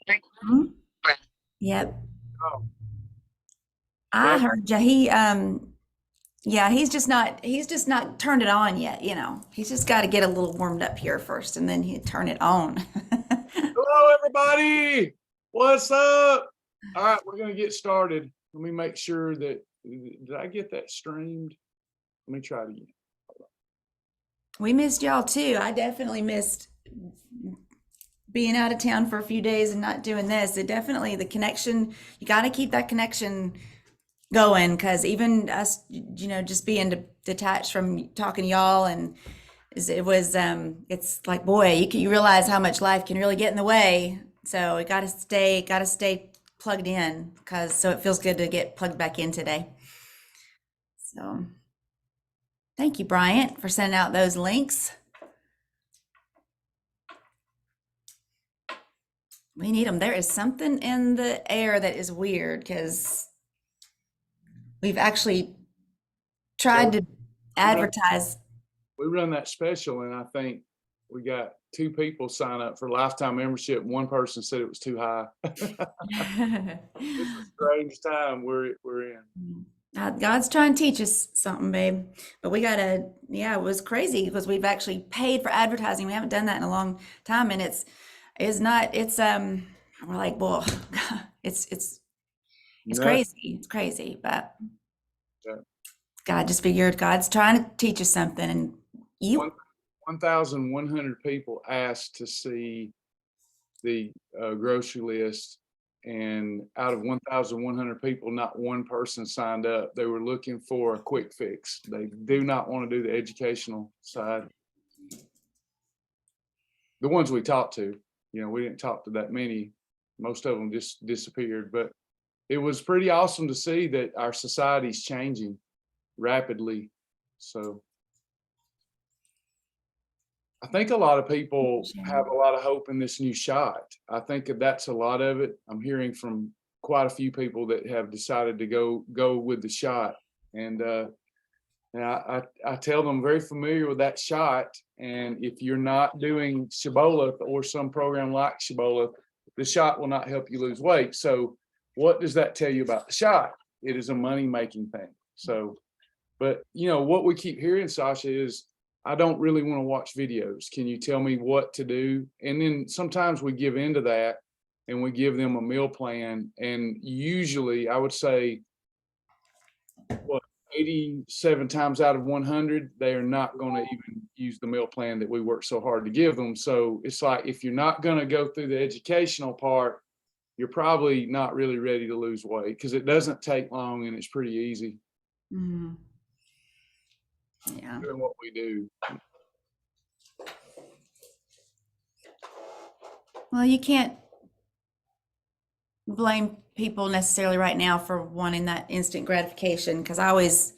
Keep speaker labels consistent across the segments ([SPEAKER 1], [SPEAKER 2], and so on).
[SPEAKER 1] Mhm. Yep.
[SPEAKER 2] Oh,
[SPEAKER 1] I
[SPEAKER 2] well,
[SPEAKER 1] heard you. Yeah, he's just not turned it on yet, you know. He's just got to get a little warmed up here first and then he'd turn it on.
[SPEAKER 2] hello, everybody. What's up? All right, we're going to get started. Let me make sure that, did I get that streamed? Let me try it again.
[SPEAKER 1] We missed y'all too. I definitely missed being out of town for a few days and not doing this. It definitely, the connection, you got to keep that connection going because even us, you know, just being detached from talking to y'all and it was it's like boy you realize how much life can really get in the way, so we got to stay plugged in because so it feels good to get plugged back in today. So thank you, Bryant, for sending out those links. We need them. There is something in the air that is weird because we've actually tried
[SPEAKER 2] Well,
[SPEAKER 1] to
[SPEAKER 2] we run,
[SPEAKER 1] advertise.
[SPEAKER 2] we run that special, and I think we got two people sign up for lifetime membership. One person said it was too high. It's a strange time we're in.
[SPEAKER 1] God's trying to teach us something, babe. But we gotta, yeah, it was crazy because we've actually paid for advertising. We haven't done that in a long time, and it's not, we're like, well, it's
[SPEAKER 2] No,
[SPEAKER 1] crazy, it's crazy. But
[SPEAKER 2] no.
[SPEAKER 1] God just figured God's trying to teach us something, and
[SPEAKER 2] One
[SPEAKER 1] you,
[SPEAKER 2] 1,100 people asked to see the grocery list, and out of 1,100 people, not one person signed up. They were looking for a quick fix. They do not want to do the educational side. The ones we talked to, we didn't talk to that many. Most of them just disappeared, but it was pretty awesome to see that our society's changing rapidly. So I think a lot of people have a lot of hope in this new shot. I think that's a lot of it. I'm hearing from quite a few people that have decided to go with the shot, and I tell them I'm very familiar with that shot. And if you're not doing Shibboleth or some program like Shibboleth, the shot will not help you lose weight. So, what does that tell you about the shot? It is a money making thing. So, but what we keep hearing, Sasha, is I don't really want to watch videos. Can you tell me what to do? And then sometimes we give into that and we give them a meal plan. And usually I would say, what, 87 times out of 100, they are not going to even use the meal plan that we work so hard to give them. So it's like, if you're not going to go through the educational part, you're probably not really ready to lose weight because it doesn't take long and it's pretty easy
[SPEAKER 1] mm, yeah.
[SPEAKER 2] doing what we do.
[SPEAKER 1] Well, you can't blame people necessarily right now for wanting that instant gratification because I always,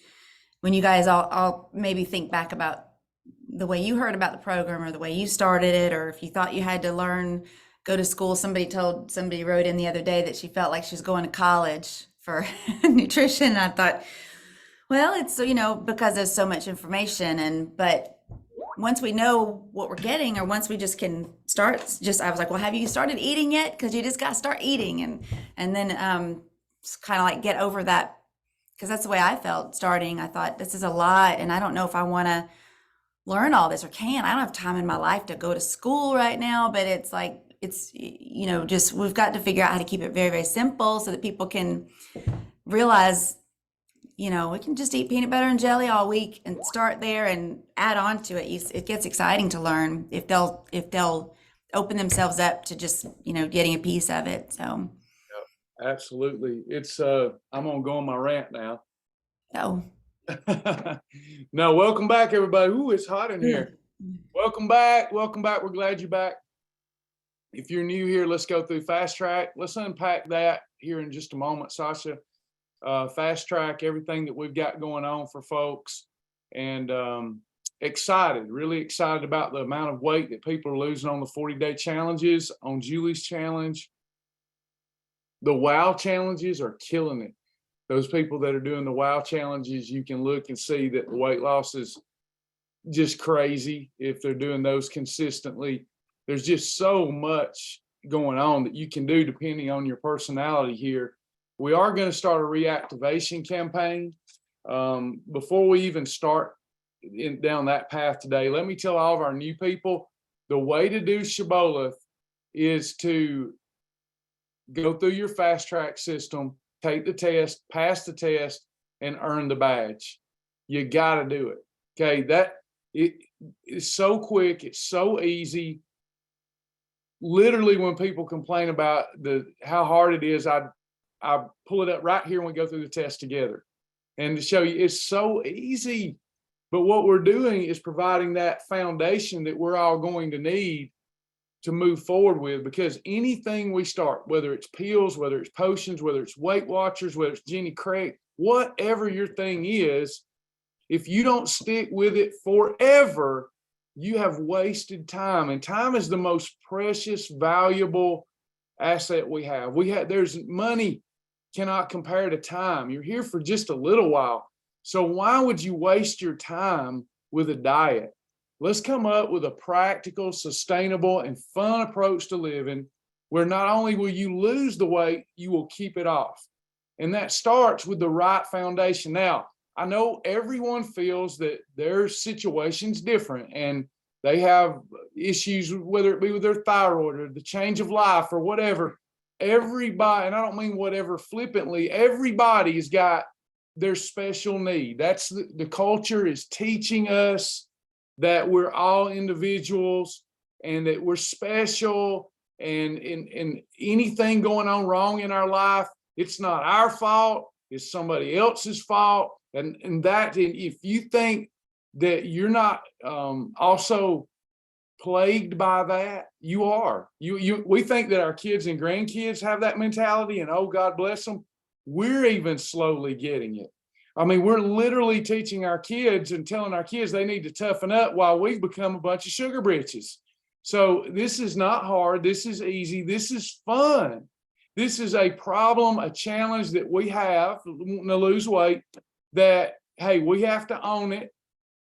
[SPEAKER 1] when you guys all maybe think back about the way you heard about the program or the way you started it, or if you thought you had to learn, go to school. Somebody wrote in the other day that she felt like she was going to college for nutrition. And I thought, well, it's, you know, because there's so much information but once we know what we're getting, or once we just can start, just I was like, well, have you started eating yet? Because you just got to start eating, and then kind of like get over that, because that's the way I felt starting. I thought this is a lot, and I don't know if I want to learn all this or can. I don't have time in my life to go to school right now, but it's like it's, you know, just we've got to figure out how to keep it very, very simple so that people can realize, you know, we can just eat peanut butter and jelly all week and start there and add on to it. It gets exciting to learn if they'll open themselves up to just, you know, getting a piece of it. So,
[SPEAKER 2] Absolutely. It's I'm gonna go on my rant now.
[SPEAKER 1] oh,
[SPEAKER 2] No, welcome back, everybody. Ooh, it's hot in
[SPEAKER 1] yeah.
[SPEAKER 2] here. Welcome back. Welcome back. We're glad you're back. If you're new here, let's go through fast track. Let's unpack that here in just a moment, Sasha. Fast track, everything that we've got going on for folks, and excited, really excited about the amount of weight that people are losing on the 40-day challenges, on Julie's challenge. The WOW challenges are killing it. Those people that are doing the WOW challenges, you can look and see that the weight loss is just crazy if they're doing those consistently. There's just so much going on that you can do depending on your personality here. We are going to start a reactivation campaign. Before we even start down that path today, let me tell all of our new people, the way to do Shibboleth is to go through your fast track system, take the test, pass the test, and earn the badge. You got to do it. Okay. It is so quick. It's so easy. Literally, when people complain about how hard it is, I pull it up right here and we go through the test together. And to show you, it's so easy. But what we're doing is providing that foundation that we're all going to need to move forward with, because anything we start, whether it's pills, whether it's potions, whether it's Weight Watchers, whether it's Jenny Craig, whatever your thing is, if you don't stick with it forever, you have wasted time. And time is the most precious, valuable asset we have. There's money cannot compare to time. You're here for just a little while. So why would you waste your time with a diet? Let's come up with a practical, sustainable, and fun approach to living where not only will you lose the weight, you will keep it off. And that starts with the right foundation. Now, I know everyone feels that their situation's different and they have issues, whether it be with their thyroid or the change of life or whatever. Everybody, and I don't mean whatever flippantly, everybody's got their special need. That's the culture is teaching us that we're all individuals and that we're special, and anything going on wrong in our life, it's not our fault, it's somebody else's fault. And if you think that you're not also plagued by that, you are. We think that our kids and grandkids have that mentality, and oh, God bless them. We're even slowly getting it. I mean, we're literally teaching our kids and telling our kids they need to toughen up while we've become a bunch of sugar britches. So this is not hard. This is easy. This is fun. This is a problem, a challenge that we have, wanting to lose weight, that, hey, we have to own it.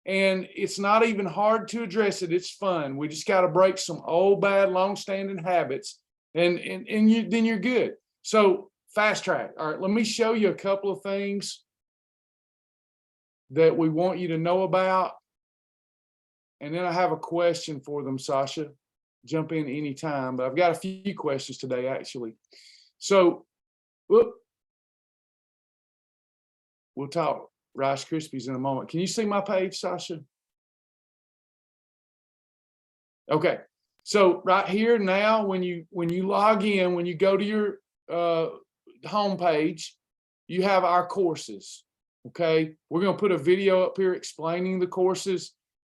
[SPEAKER 2] And it's not even hard to address it. It's fun. We just got to break some old, bad, long-standing habits, and then you're good. So fast track. All right, let me show you a couple of things that we want you to know about. And then I have a question for them, Sasha. Jump in anytime, but I've got a few questions today, actually. So, we'll talk Rice Krispies in a moment. Can you see my page, Sasha? Okay. So right here now, when you log in, when you go to your homepage, you have our courses. Okay. We're going to put a video up here explaining the courses,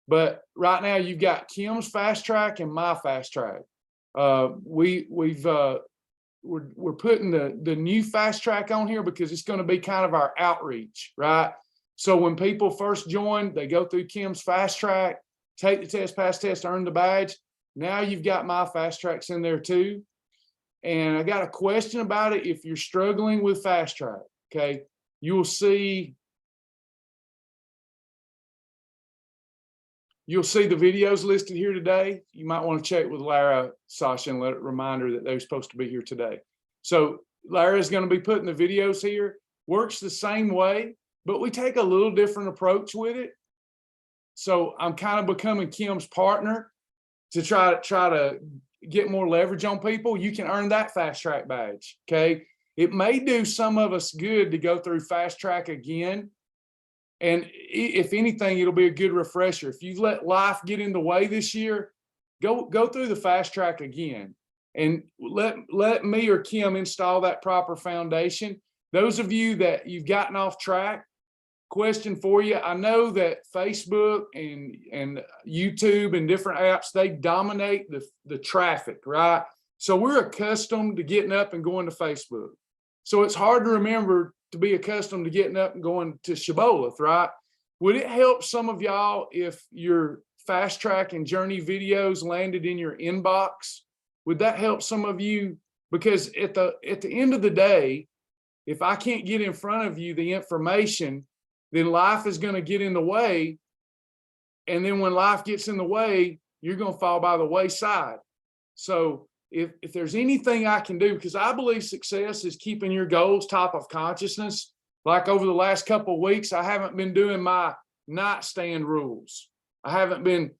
[SPEAKER 2] but right now you've got Kim's Fast Track and my Fast Track. We're putting the new Fast Track on here because it's going to be kind of our outreach, right? So when people first join, they go through Kim's Fast Track, take the test, pass test, earn the badge. Now you've got my Fast Tracks in there too. And I got a question about it. If you're struggling with Fast Track, okay, you'll see the videos listed here today. You might want to check with Lara, Sasha, and let it remind her that they're supposed to be here today. So Lara's going to be putting the videos here. Works the same way, but we take a little different approach with it. So I'm kind of becoming Kim's partner to try to get more leverage on people. You can earn that Fast Track badge, okay? It may do some of us good to go through Fast Track again. And if anything, it'll be a good refresher. If you let life get in the way this year, go through the Fast Track again and let me or Kim install that proper foundation. Those of you that you've gotten off track, question for you. I know that Facebook and YouTube and different apps, they dominate the traffic, right? So we're accustomed to getting up and going to Facebook. So it's hard to remember to be accustomed to getting up and going to Shibboleth, right? Would it help some of y'all if your Fast Track and Journey videos landed in your inbox? Would that help some of you? Because at the end of the day, if I can't get in front of you the information, then life is going to get in the way. And then when life gets in the way, you're going to fall by the wayside. So if there's anything I can do, because I believe success is keeping your goals top of consciousness. Like over the last couple of weeks, I haven't been doing my nightstand rules. I haven't been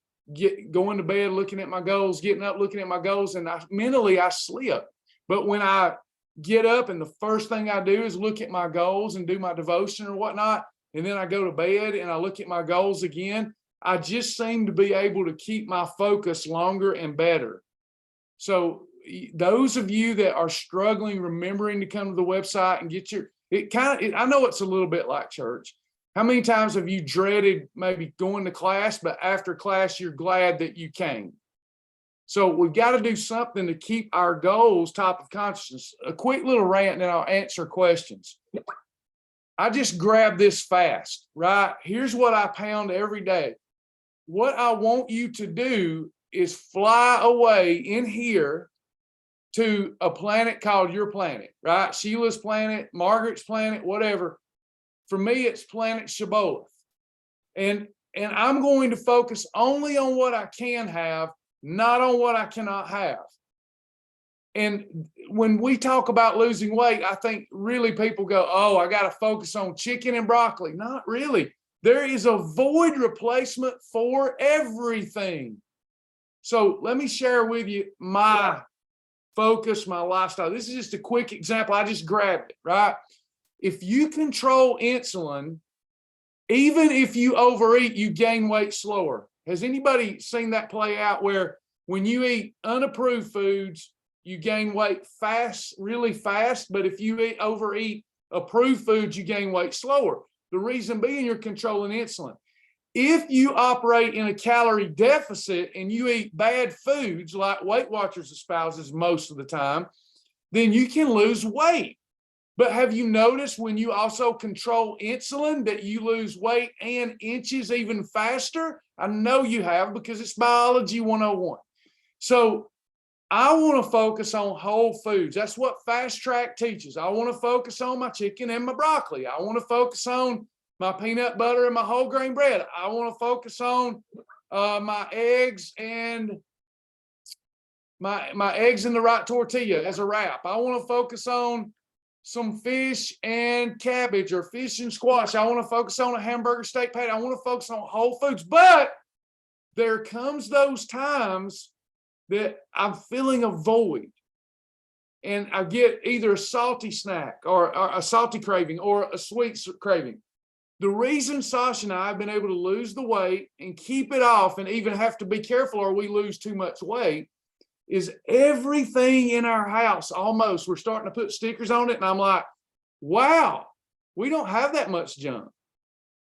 [SPEAKER 2] going to bed looking at my goals, getting up looking at my goals, and mentally I slip. But when I get up and the first thing I do is look at my goals and do my devotion or whatnot, and then I go to bed and I look at my goals again, I just seem to be able to keep my focus longer and better. So those of you that are struggling, remembering to come to the website and get your, I know it's a little bit like church. How many times have you dreaded maybe going to class, but after class, you're glad that you came? So we've got to do something to keep our goals top of consciousness. A quick little rant and then I'll answer questions. I just grabbed this fast, right? Here's what I pound every day. What I want you to do is fly away in here to a planet called your planet, right? Sheila's planet, Margaret's planet, whatever. For me, it's planet Shibboleth. And I'm going to focus only on what I can have, not on what I cannot have. And when we talk about losing weight, I think really people go, oh, I got to focus on chicken and broccoli. Not really. There is a void replacement for everything. So let me share with you my focus, my lifestyle. This is just a quick example. I just grabbed it, right? If you control insulin, even if you overeat, you gain weight slower. Has anybody seen that play out where when you eat unapproved foods, you gain weight fast, really fast, but if you overeat approved foods, you gain weight slower. The reason being you're controlling insulin. If you operate in a calorie deficit and you eat bad foods like Weight Watchers espouses most of the time, then you can lose weight. But have you noticed when you also control insulin that you lose weight and inches even faster? I know you have because it's biology 101. So I want to focus on whole foods. That's what Fast Track teaches. I want to focus on my chicken and my broccoli. I want to focus on my peanut butter and my whole grain bread. I want to focus on my eggs and my eggs in the right tortilla as a wrap. I want to focus on some fish and cabbage or fish and squash. I want to focus on a hamburger steak patty. I want to focus on whole foods. But there comes those times that I'm feeling a void and I get either a salty snack or a salty craving or a sweet craving. The reason Sasha and I have been able to lose the weight and keep it off and even have to be careful or we lose too much weight is everything in our house, almost, we're starting to put stickers on it. And I'm like, wow, we don't have that much junk.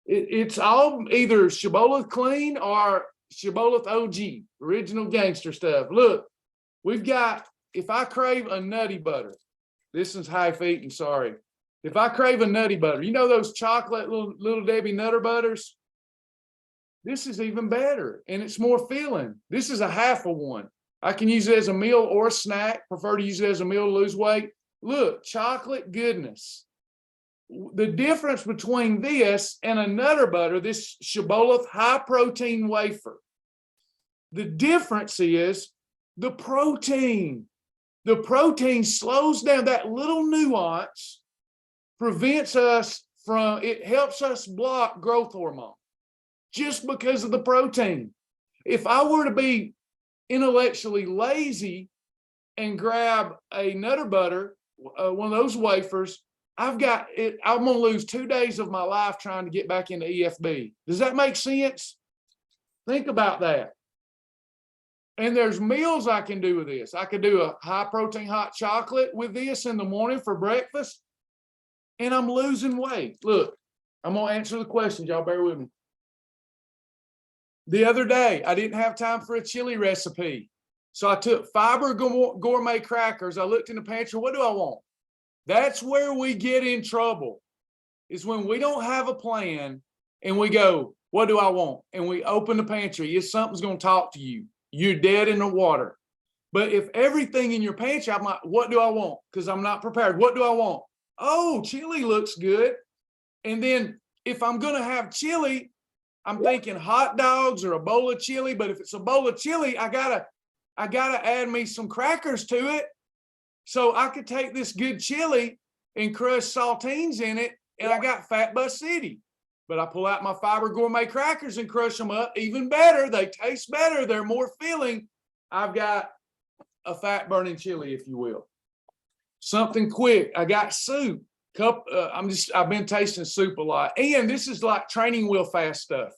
[SPEAKER 2] It's all either Shibboleth clean or Shibboleth OG, original gangster stuff. Look, we've got, if I crave a nutty butter, this is high eating, sorry. If I crave a nutty butter, you know those chocolate little Debbie Nutter butters? This is even better and it's more filling. This is a half of one. I can use it as a meal or a snack. Prefer to use it as a meal to lose weight. Look, chocolate goodness. The difference between this and a Nutter butter, this Shibboleth high protein wafer, the difference is the protein. The protein slows down. That little nuance prevents us from, it helps us block growth hormone just because of the protein. If I were to be intellectually lazy and grab a Nutter butter, one of those wafers, I'm going to lose 2 days of my life trying to get back into EFB. Does that make sense? Think about that. And there's meals I can do with this. I could do a high protein hot chocolate with this in the morning for breakfast, and I'm losing weight. Look, I'm going to answer the questions. Y'all bear with me. The other day, I didn't have time for a chili recipe. So I took Fiber Gourmet crackers. I looked in the pantry. What do I want? That's where we get in trouble, is when we don't have a plan and we go, what do I want? And we open the pantry. Something's going to talk to you. You're dead in the water. But if everything in your pantry, I'm like, what do I want? Because I'm not prepared. What do I want? Oh, chili looks good. And then if I'm going to have chili, I'm thinking hot dogs or a bowl of chili. But if it's a bowl of chili, I got to I got to add me some crackers to it so I could take this good chili and crush saltines in it, and I got Fat Bus City. But I pull out my Fiber Gourmet crackers and crush them up. Even better. They taste better. They're more filling. I've got a fat burning chili, if you will. Something quick. I got soup. I've been tasting soup a lot. And this is like training wheel fast stuff.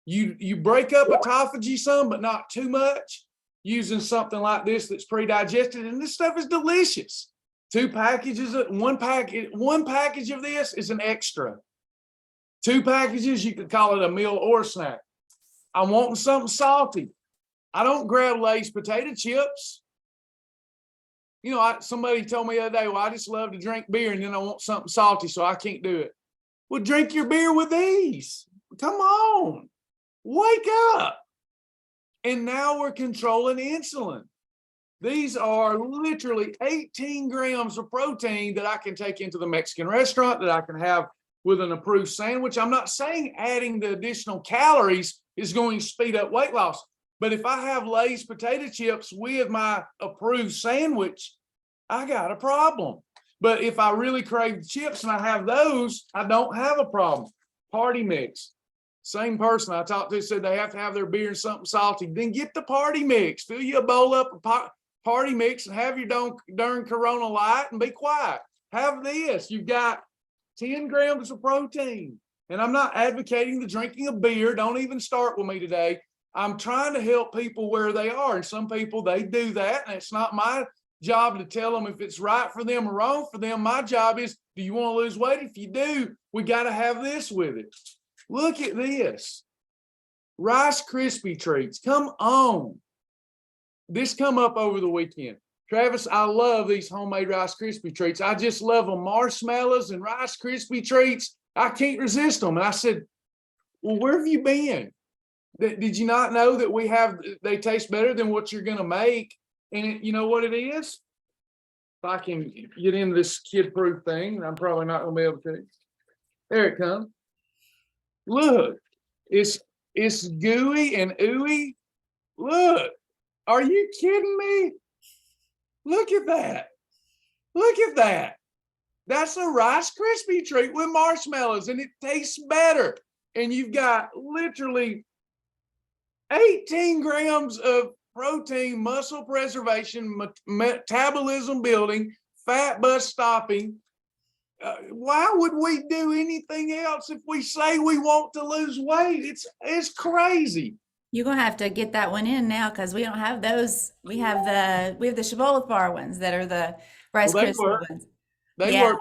[SPEAKER 2] You break up autophagy some, but not too much, using something like this that's pre-digested, and this stuff is delicious. 2 packages, one package of this is an extra. 2 packages, you could call it a meal or a snack. I'm wanting something salty. I don't grab Lay's potato chips. You know, somebody told me the other day, well, I just love to drink beer and then I want something salty, so I can't do it. Well, drink your beer with these. Come on, wake up. And now we're controlling insulin. These are literally 18 grams of protein that I can take into the Mexican restaurant, that I can have with an approved sandwich. I'm not saying adding the additional calories is going to speed up weight loss, but if I have Lay's potato chips with my approved sandwich, I got a problem. But if I really crave the chips and I have those, I don't have a problem. Party mix. Same person I talked to said they have to have their beer and something salty. Then get the party mix. Fill you a bowl up of party mix and have your darn Corona Light and be quiet. Have this. You've got 10 grams of protein. And I'm not advocating the drinking of beer. Don't even start with me today. I'm trying to help people where they are. And some people, they do that. And it's not my job to tell them if it's right for them or wrong for them. My job is, do you want to lose weight? If you do, we got to have this with it. Look at this. Rice Krispie treats. Come on. This come up over the weekend. Travis, I love these homemade Rice Krispie treats. I just love them. Marshmallows and Rice Krispie treats. I can't resist them. And I said, well, where have you been? Did you not know that they taste better than what you're going to make? And you know what it is? If I can get into this kid-proof thing, I'm probably not going to be able to. There it comes. Look, it's gooey and ooey. Look, are you kidding me? Look at that. Look at that. That's a Rice Krispie treat with marshmallows, and it tastes better. And you've got literally 18 grams of protein, muscle preservation, metabolism building, fat bus stopping. Why would we do anything else if we say we want to lose weight? It's crazy.
[SPEAKER 1] You're gonna have to get that one in now, because we don't have those. We have the Shibboleth bar ones that are the Rice Krispie ones.
[SPEAKER 2] They work.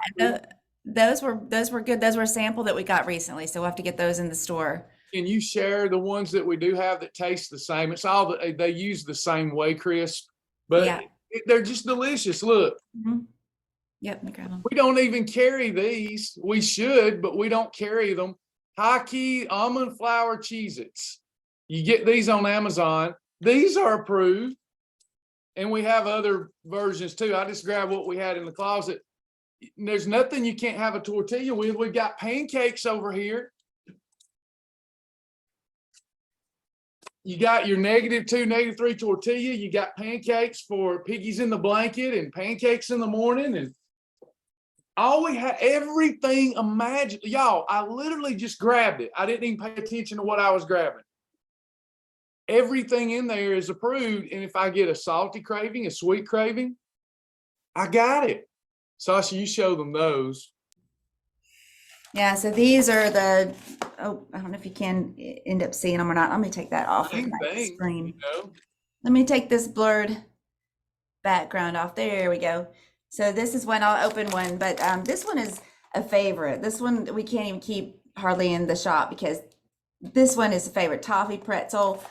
[SPEAKER 1] Those were good. Those were a sample that we got recently, so we'll have to get those in the store.
[SPEAKER 2] Can you share the ones that we do have that taste the same? It's all they use the same way, Chris, but
[SPEAKER 1] Yeah.
[SPEAKER 2] They're just delicious. Look.
[SPEAKER 1] Mm-hmm. Yep, let me grab them.
[SPEAKER 2] We don't even carry these. We should, but we don't carry them. High Key almond flour Cheez-Its. You get these on Amazon. These are approved. And we have other versions too. I just grabbed what we had in the closet. There's nothing you can't have a tortilla with. We've got pancakes over here. You got your -2, -3 tortilla. You got pancakes for piggies in the blanket and pancakes in the morning. And all we had, everything imaginable. Y'all, I literally just grabbed it. I didn't even pay attention to what I was grabbing. Everything in there is approved. And if I get a salty craving, a sweet craving, I got it. Sasha, you show them those.
[SPEAKER 1] Yeah, so these are I don't know if you can end up seeing them or not. Let me take that off of my screen. Let me take this blurred background off. There we go. So this is one, I'll open one, but this one is a favorite. This one we can't even keep hardly in the shop because this one is a favorite. Toffee pretzel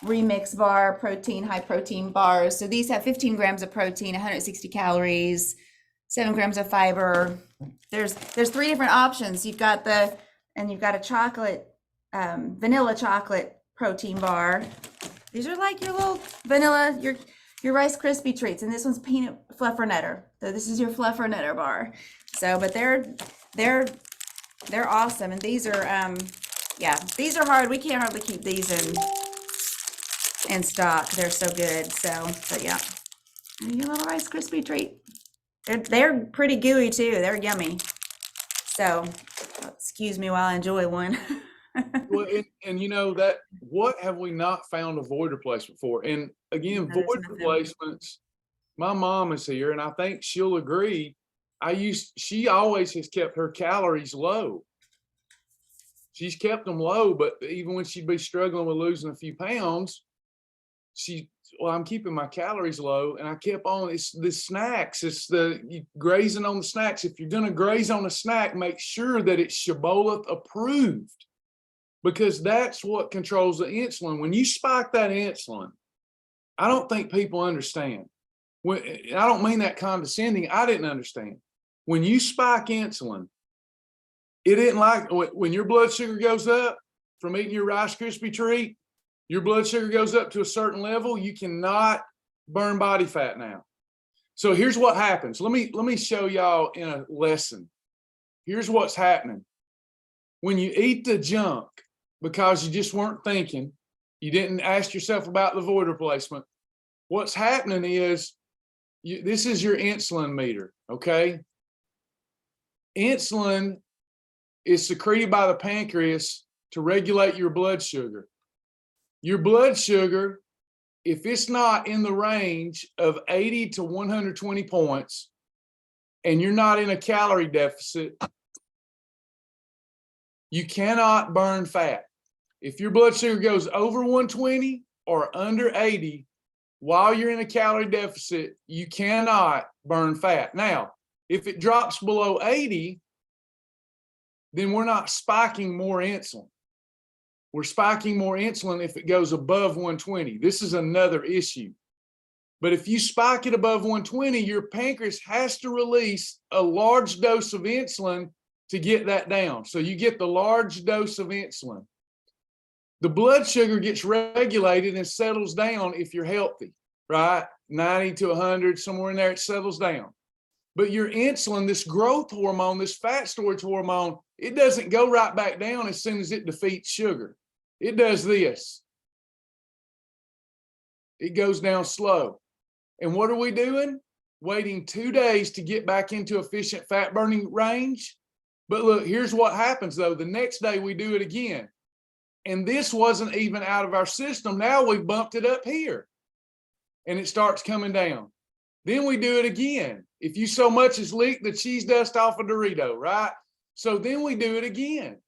[SPEAKER 1] remix bar, high protein bars. So these have 15 grams of protein, 160 calories, 7 grams of fiber. There's 3 different options. You've got a chocolate, vanilla chocolate protein bar. These are like your little vanilla, your Rice Krispie treats, and this one's peanut fluffernutter. So this is your fluffernutter bar. So, but they're awesome, and these are yeah, these are hard. We can't hardly keep these in. in stock. They're so good. So, but yeah, and your little Rice Krispie treat. They're pretty gooey too. They're yummy. So, excuse me while I enjoy one.
[SPEAKER 2] Well, and you know that what have we not found a void replacement for? And again,
[SPEAKER 1] No, there's
[SPEAKER 2] void
[SPEAKER 1] nothing.
[SPEAKER 2] replacements. My mom is here, and I think she'll agree. She always has kept her calories low. She's kept them low, but even when she'd be struggling with losing a few pounds, well, I'm keeping my calories low, and I kept on. It's the snacks. It's grazing on the snacks. If you're going to graze on a snack, make sure that it's Shibboleth approved, because that's what controls the insulin. When you spike that insulin, I don't think people understand. I don't mean that condescending. I didn't understand. When you spike insulin, it isn't like when your blood sugar goes up from eating your Rice Krispie treat, your blood sugar goes up to a certain level, you cannot burn body fat now. So here's what happens. Let me show y'all in a lesson. Here's what's happening. When you eat the junk because you just weren't thinking, you didn't ask yourself about the void replacement, what's happening is this is your insulin meter, okay? Insulin is secreted by the pancreas to regulate your blood sugar. Your blood sugar, if it's not in the range of 80 to 120 points, and you're not in a calorie deficit, you cannot burn fat. If your blood sugar goes over 120 or under 80, while you're in a calorie deficit, you cannot burn fat. Now, if it drops below 80, then we're not spiking more insulin. We're spiking more insulin if it goes above 120. This is another issue. But if you spike it above 120, your pancreas has to release a large dose of insulin to get that down. So you get the large dose of insulin. The blood sugar gets regulated and settles down if you're healthy, right? 90 to 100, somewhere in there, it settles down. But your insulin, this growth hormone, this fat storage hormone, it doesn't go right back down as soon as it defeats sugar. It does this. It goes down slow. And what are we doing? Waiting 2 days to get back into efficient fat burning range. But look, here's what happens though. The next day we do it again. And this wasn't even out of our system. Now we've bumped it up here and it starts coming down. Then we do it again. If you so much as leak the cheese dust off a Dorito, right? So then we do it again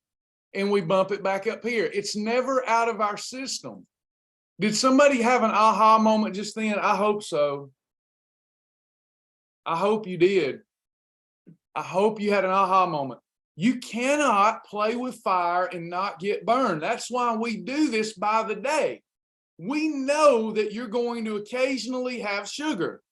[SPEAKER 2] and we bump it back up here. It's never out of our system. Did somebody have an aha moment just then? I hope so. I hope you did. I hope you had an aha moment. You cannot play with fire and not get burned. That's why we do this by the day. We know that you're going to occasionally have sugar.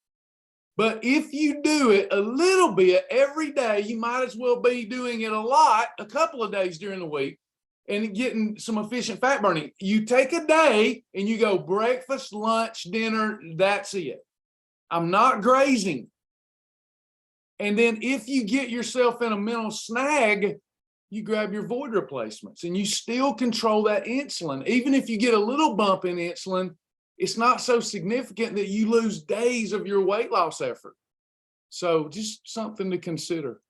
[SPEAKER 2] But if you do it a little bit every day, you might as well be doing it a lot, a couple of days during the week, and getting some efficient fat burning. You take a day and you go breakfast, lunch, dinner, that's it. I'm not grazing. And then if you get yourself in a mental snag, you grab your void replacements and you still control that insulin. Even if you get a little bump in insulin, it's not so significant that you lose days of your weight loss effort. So just something to consider.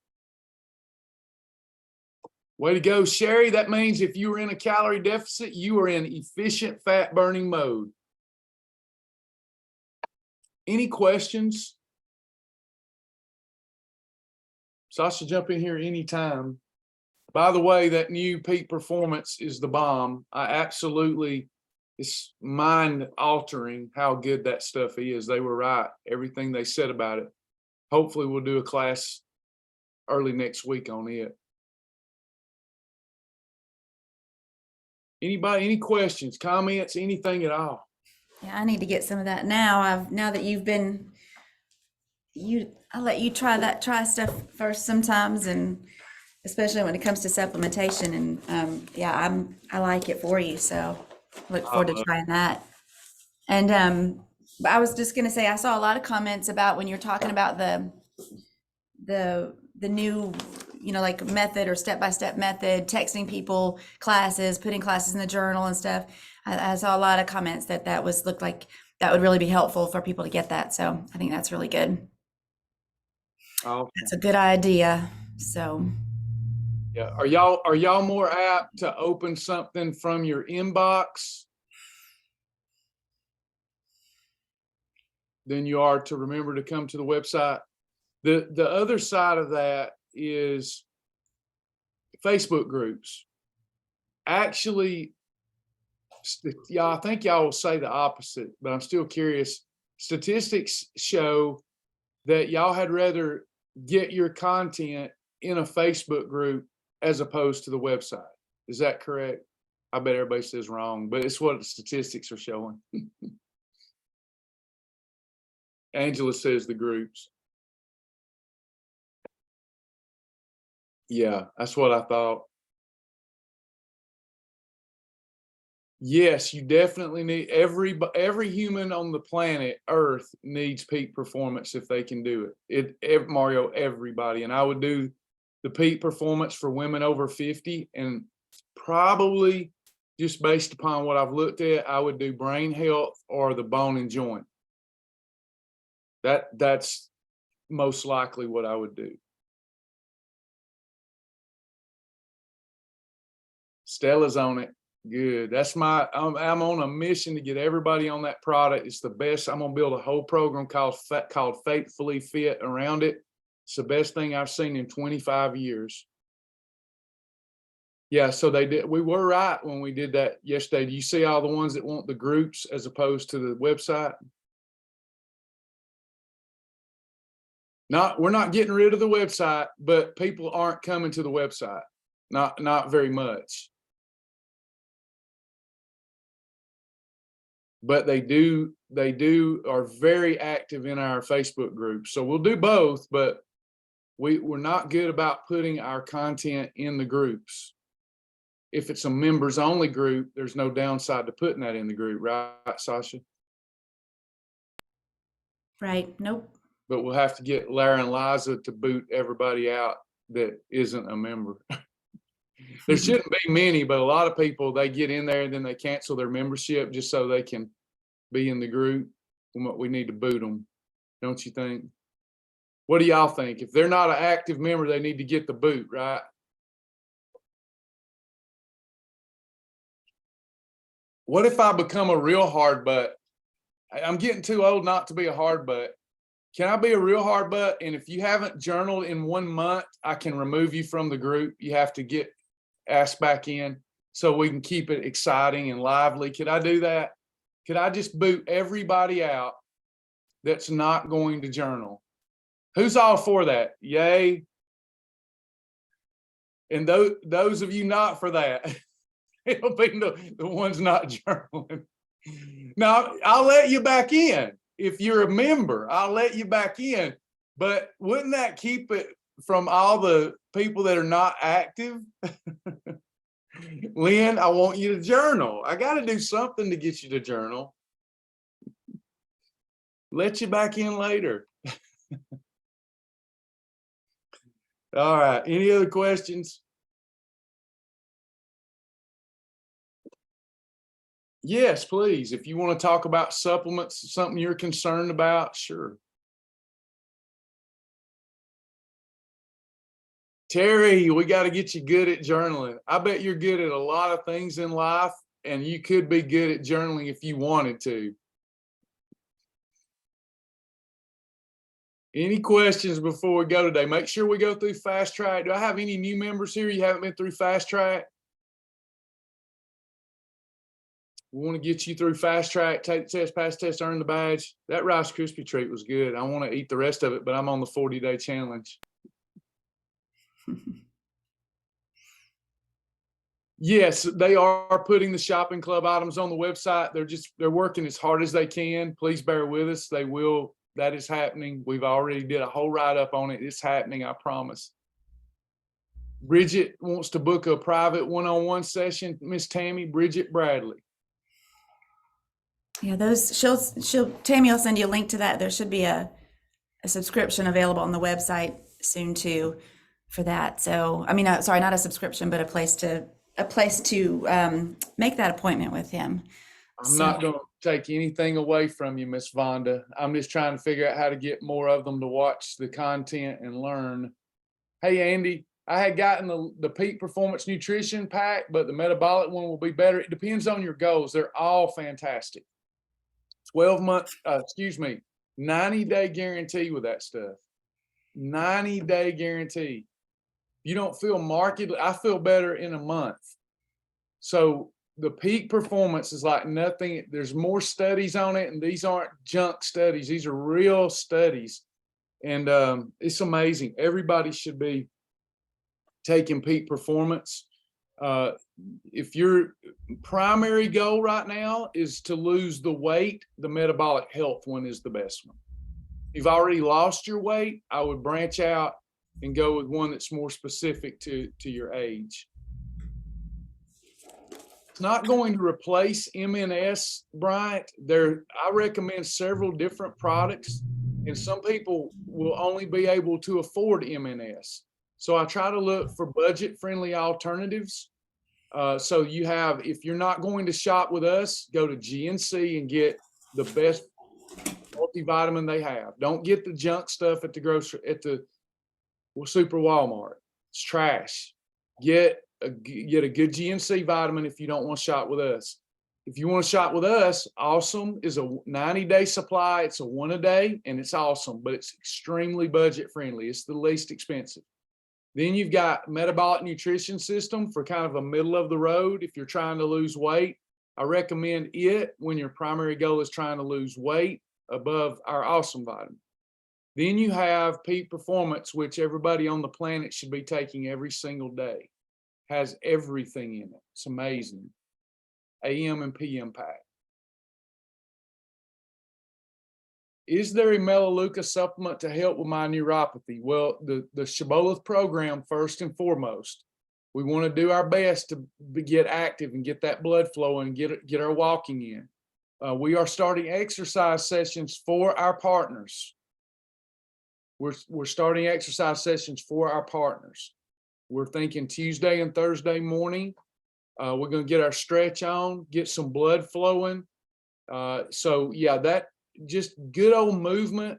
[SPEAKER 2] Way to go, Sherry. That means if you are in a calorie deficit, you are in efficient fat burning mode. Any questions? Sasha, jump in here anytime. By the way, that new Peak Performance is the bomb. It's mind altering how good that stuff is. They were right. Everything they said about it. Hopefully we'll do a class early next week on it. Anybody, any questions, comments, anything at all?
[SPEAKER 1] Yeah, I need to get some of that now. Now that you've been, I'll let you try stuff first sometimes, and especially when it comes to supplementation. And yeah, I like it for you, so look forward to trying that. And I was just gonna say, I saw a lot of comments about when you're talking about the new, like method or step-by-step method, texting people classes, putting classes in the journal and stuff. I saw a lot of comments that looked like that would really be helpful for people to get that. So I think that's really good.
[SPEAKER 2] Awesome.
[SPEAKER 1] That's a good idea. So
[SPEAKER 2] Yeah. Are y'all more apt to open something from your inbox than you are to remember to come to the website? The other side of that is Facebook groups. Actually, yeah, I think y'all will say the opposite, but I'm still curious. Statistics show that y'all had rather get your content in a Facebook group as opposed to the website. Is that correct? I bet everybody says wrong, but it's what the statistics are showing. Angela says the groups. Yeah, that's what I thought. Yes, you definitely need every human on the planet Earth needs peak performance if they can do it. Mario, everybody, and I would do the peak performance for women over 50, and probably just based upon what I've looked at, I would do brain health or the bone and joint. That's most likely what I would do. Stella's on it. Good. I'm on a mission to get everybody on that product. It's the best. I'm gonna build a whole program called Faithfully Fit around it. It's the best thing I've seen in 25 years. Yeah, so we were right when we did that yesterday. Do you see all the ones that want the groups as opposed to the website? We're not getting rid of the website, but people aren't coming to the website. Not very much. But they are very active in our Facebook group. So we'll do both, but we're not good about putting our content in the groups. If it's a members only group, there's no downside to putting that in the group, right, Sasha?
[SPEAKER 1] right. Nope.
[SPEAKER 2] But we'll have to get Lara and Liza to boot everybody out that isn't a member. There shouldn't be many, but a lot of people, they get in there and then they cancel their membership just so they can be in the group. We need to boot them, don't you think? What do y'all think? If they're not an active member, they need to get the boot, right? What if I become a real hard butt? I'm getting too old not to be a hard butt. Can I be a real hard butt? And if you haven't journaled in 1 month, I can remove you from the group. You have to get asked back in so we can keep it exciting and lively. Could I do that? Could I just boot everybody out that's not going to journal? Who's all for that? Yay. And those of you not for that, it'll be the ones not journaling. Now, I'll let you back in. If you're a member, I'll let you back in. But wouldn't that keep it from all the people that are not active? Lynn, I want you to journal. I got to do something to get you to journal. Let you back in later. All right. Any other questions? Yes, please. If you want to talk about supplements, something you're concerned about, sure. Terry, we got to get you good at journaling. I bet you're good at a lot of things in life, and you could be good at journaling if you wanted to. Any questions before we go today? Make sure we go through Fast Track. Do I have any new members here? You haven't been through Fast Track? We want to get you through Fast Track, take the test, pass the test, earn the badge. That Rice Krispie treat was good. I want to eat the rest of it, but I'm on the 40-day challenge. Yes, they are putting the shopping club items on the website. They're working as hard as they can. Please bear with us. They will. That is happening. We've already did a whole write-up on it. It's happening, I promise. Bridget wants to book a private one-on-one session. Miss Tammy, Bridget Bradley.
[SPEAKER 1] Yeah, Tammy will send you a link to that. There should be a subscription available on the website soon too for that. So, I mean, sorry, not a subscription, but a place to a place to make that appointment with him.
[SPEAKER 2] I'm not going to take anything away from you, Miss Vonda. I'm just trying to figure out how to get more of them to watch the content and learn. Hey, Andy, I had gotten the Peak Performance Nutrition pack, but the metabolic one will be better. It depends on your goals. They're all fantastic. 90-day guarantee with that stuff. 90-day guarantee. You don't feel markedly, I feel better in a month. So the Peak Performance is like nothing. There's more studies on it, and these aren't junk studies. These are real studies. And it's amazing. Everybody should be taking Peak Performance. If your primary goal right now is to lose the weight, the metabolic health one is the best one. If you've already lost your weight, I would branch out and go with one that's more specific to your age. It's not going to replace MNS, Bryant. I recommend several different products, and some people will only be able to afford MNS. So I try to look for budget-friendly alternatives. So you have, if you're not going to shop with us, go to GNC and get the best multivitamin they have. Don't get the junk stuff at the Super Walmart. It's trash. Get a good GNC vitamin if you don't want to shop with us. If you want to shop with us, Awesome is a 90-day supply. It's a one a day, and it's awesome, but it's extremely budget friendly. It's the least expensive. Then you've got Metabolic Nutrition System for kind of a middle of the road. If you're trying to lose weight, I recommend it when your primary goal is trying to lose weight above our Awesome vitamin. Then you have Peak Performance, which everybody on the planet should be taking every single day. Has everything in it. It's amazing. AM and PM pack. Is there a Melaleuca supplement to help with my neuropathy? Well, the Shibboleth program, first and foremost, we want to do our best to get active and get that blood flowing and get our walking in. We are starting exercise sessions for our partners. We're starting exercise sessions for our partners. We're thinking Tuesday and Thursday morning. We're going to get our stretch on, get some blood flowing. So yeah, that just good old movement,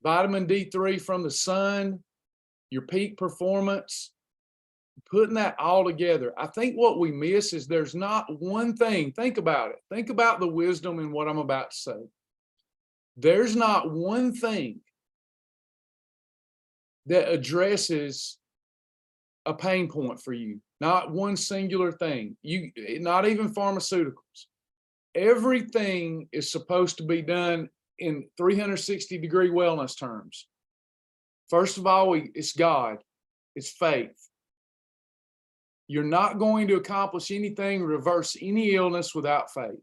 [SPEAKER 2] vitamin D3 from the sun, your Peak Performance, putting that all together. I think what we miss is there's not one thing. Think about it. Think about the wisdom in what I'm about to say. There's not one thing that addresses a pain point for you. Not one singular thing. Not even pharmaceuticals. Everything is supposed to be done in 360-degree wellness terms. First of all, it's God. It's faith. You're not going to accomplish anything, reverse any illness without faith.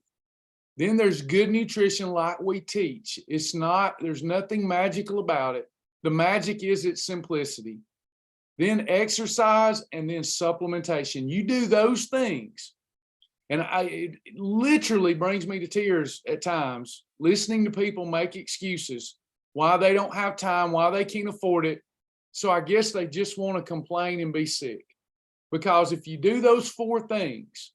[SPEAKER 2] Then there's good nutrition like we teach. There's nothing magical about it. The magic is its simplicity. Then exercise and then supplementation. You do those things. And it literally brings me to tears at times, listening to people make excuses why they don't have time, why they can't afford it. So I guess they just want to complain and be sick. Because if you do those four things,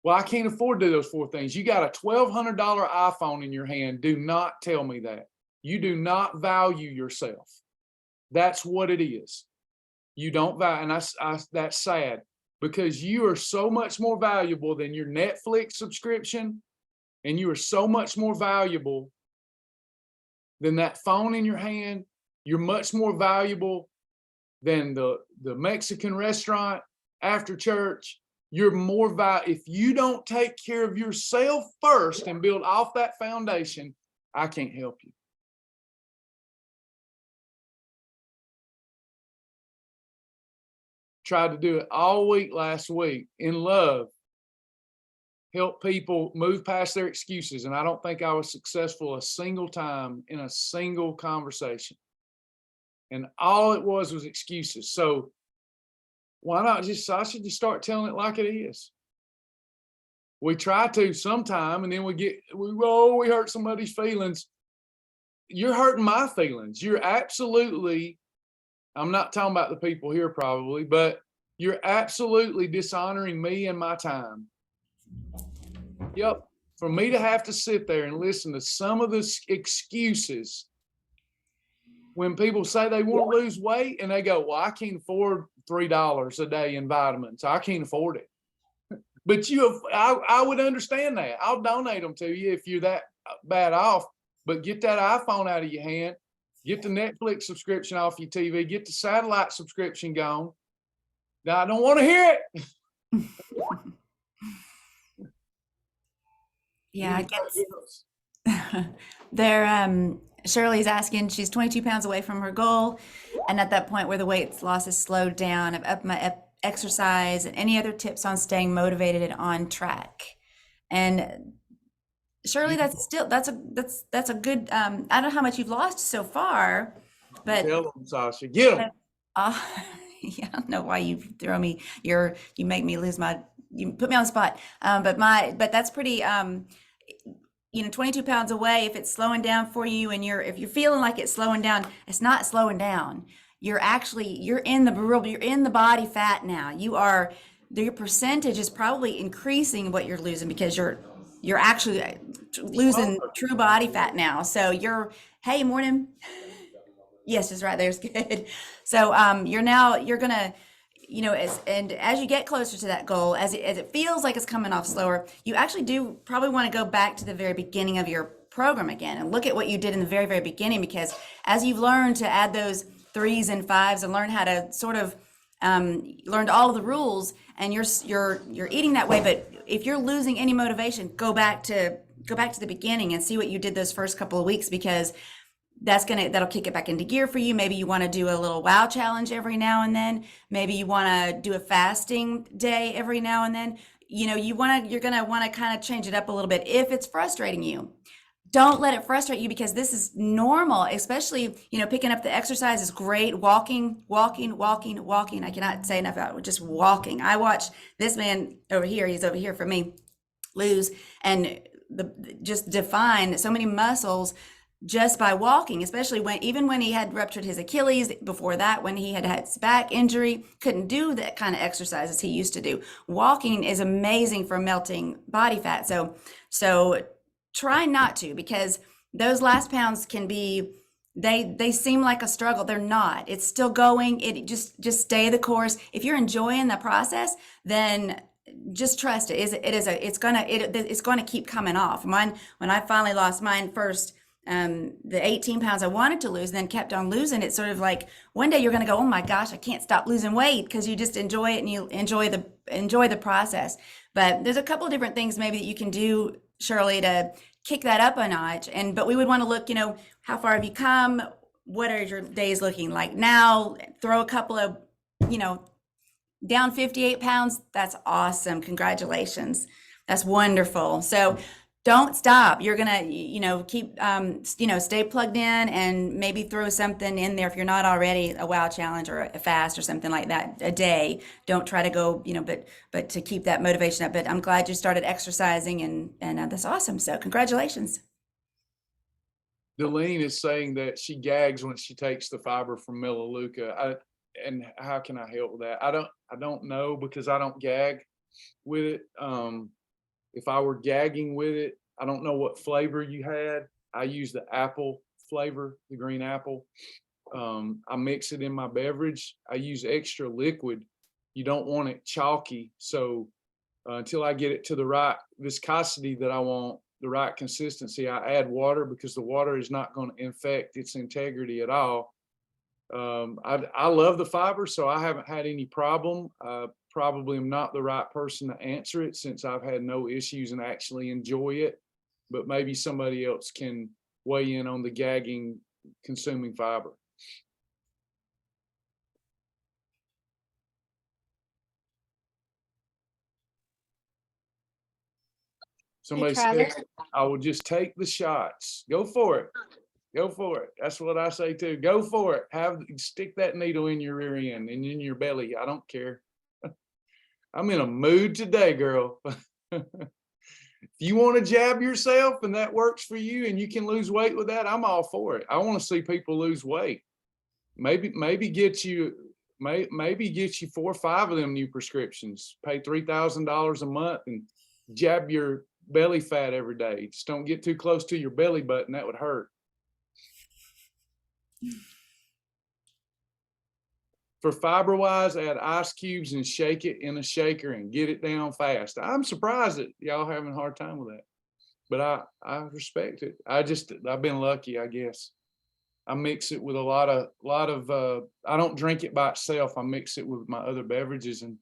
[SPEAKER 2] well, I can't afford to do those four things. You got a $1,200 iPhone in your hand. Do not tell me that. You do not value yourself. That's what it is. You don't value, and that's sad. Because you are so much more valuable than your Netflix subscription, and you are so much more valuable than that phone in your hand. You're much more valuable than the Mexican restaurant after church. You're more valuable. If you don't take care of yourself first and build off that foundation, I can't help you. Tried to do it all week last week in love, help people move past their excuses. And I don't think I was successful a single time in a single conversation. And all it was excuses. So why not I should just start telling it like it is. We try to sometime, and then we hurt somebody's feelings. You're hurting my feelings. You're absolutely, I'm not talking about the people here probably, but You're absolutely dishonoring me and my time. Yep. For me to have to sit there and listen to some of the excuses when people say they want to lose weight and they go, well, I can't afford $3 a day in vitamins. I can't afford it. But I would understand that. I'll donate them to you if you're that bad off. But get that iPhone out of your hand. Get the Netflix subscription off your TV. Get the satellite subscription gone. Now, I don't want to hear it.
[SPEAKER 1] Yeah, I guess Shirley's asking, she's 22 pounds away from her goal, and at that point where the weight loss has slowed down, I've upped my exercise, and any other tips on staying motivated and on track. And Shirley, that's a good, I don't know how much you've lost so far, but
[SPEAKER 2] tell them, Sasha, get them.
[SPEAKER 1] Yeah, I don't know why you throw me you make me lose you put me on the spot. But that's pretty, 22 pounds away, if it's slowing down for you and if you're feeling like it's slowing down, it's not slowing down. You're in the body fat now. Your percentage is probably increasing what you're losing because you're actually losing true body fat now. So hey, morning. Yes, just right there's good. So you're gonna, as you get closer to that goal, as it feels like it's coming off slower, you actually do probably want to go back to the very beginning of your program again and look at what you did in the very, very beginning, because as you've learned to add those 3s and 5s and learn how to sort of learned all of the rules, and you're eating that way. But if you're losing any motivation, go back to the beginning and see what you did those first couple of weeks, because that'll kick it back into gear for you. Maybe you want to do a little wow challenge every now and then. Maybe you want to do a fasting day every now and then. You're going to want to kind of change it up a little bit. If it's frustrating you, don't let it frustrate you, because this is normal, especially, picking up the exercise is great. Walking. I cannot say enough about just walking. I watch this man over here. He's over here for me lose and just define so many muscles just by walking, especially even when he had ruptured his Achilles. Before that, when he had his back injury, couldn't do that kind of exercises he used to do. Walking is amazing for melting body fat. So try not to, because those last pounds can be, they seem like a struggle. They're not. It's still going. It just stay the course. If you're enjoying the process, then just trust it. It's gonna keep coming off. When I finally lost mine first, the 18 pounds I wanted to lose, and then kept on losing, it's sort of like one day you're going to go, oh my gosh, I can't stop losing weight, because you just enjoy it and you enjoy the process. But there's a couple of different things maybe that you can do, Shirley, to kick that up a notch. But we would want to look, how far have you come? What are your days looking like now? Throw a couple of, down 58 pounds. That's awesome. Congratulations. That's wonderful. So don't stop. You're gonna, keep, stay plugged in, and maybe throw something in there if you're not already, a wow challenge or a fast or something like that a day. Don't try to go, but to keep that motivation up. But I'm glad you started exercising, and that's awesome. So congratulations.
[SPEAKER 2] Delene is saying that she gags when she takes the fiber from Melaleuca. And how can I help with that? I don't know, because I don't gag with it. If I were gagging with it, I don't know what flavor you had. I use the apple flavor, the green apple. I mix it in my beverage. I use extra liquid. You don't want it chalky. So until I get it to the right viscosity that I want, the right consistency, I add water, because the water is not going to infect its integrity at all. I love the fiber, so I haven't had any problem. Probably am not the right person to answer it, since I've had no issues and actually enjoy it. But maybe somebody else can weigh in on the gagging consuming fiber. Somebody said, I will just take the shots. Go for it. Go for it. That's what I say too. Go for it. Stick that needle in your rear end and in your belly. I don't care. I'm in a mood today, girl. If you want to jab yourself and that works for you and you can lose weight with that, I'm all for it. I want to see people lose weight. Maybe get you maybe get you 4 or 5 of them new prescriptions, pay $3,000 a month and jab your belly fat every day. Just don't get too close to your belly button. That would hurt. For fiber wise, add ice cubes and shake it in a shaker and get it down fast. I'm surprised that y'all having a hard time with that, but I respect it. I've been lucky, I guess. I mix it with a lot of I don't drink it by itself. I mix it with my other beverages and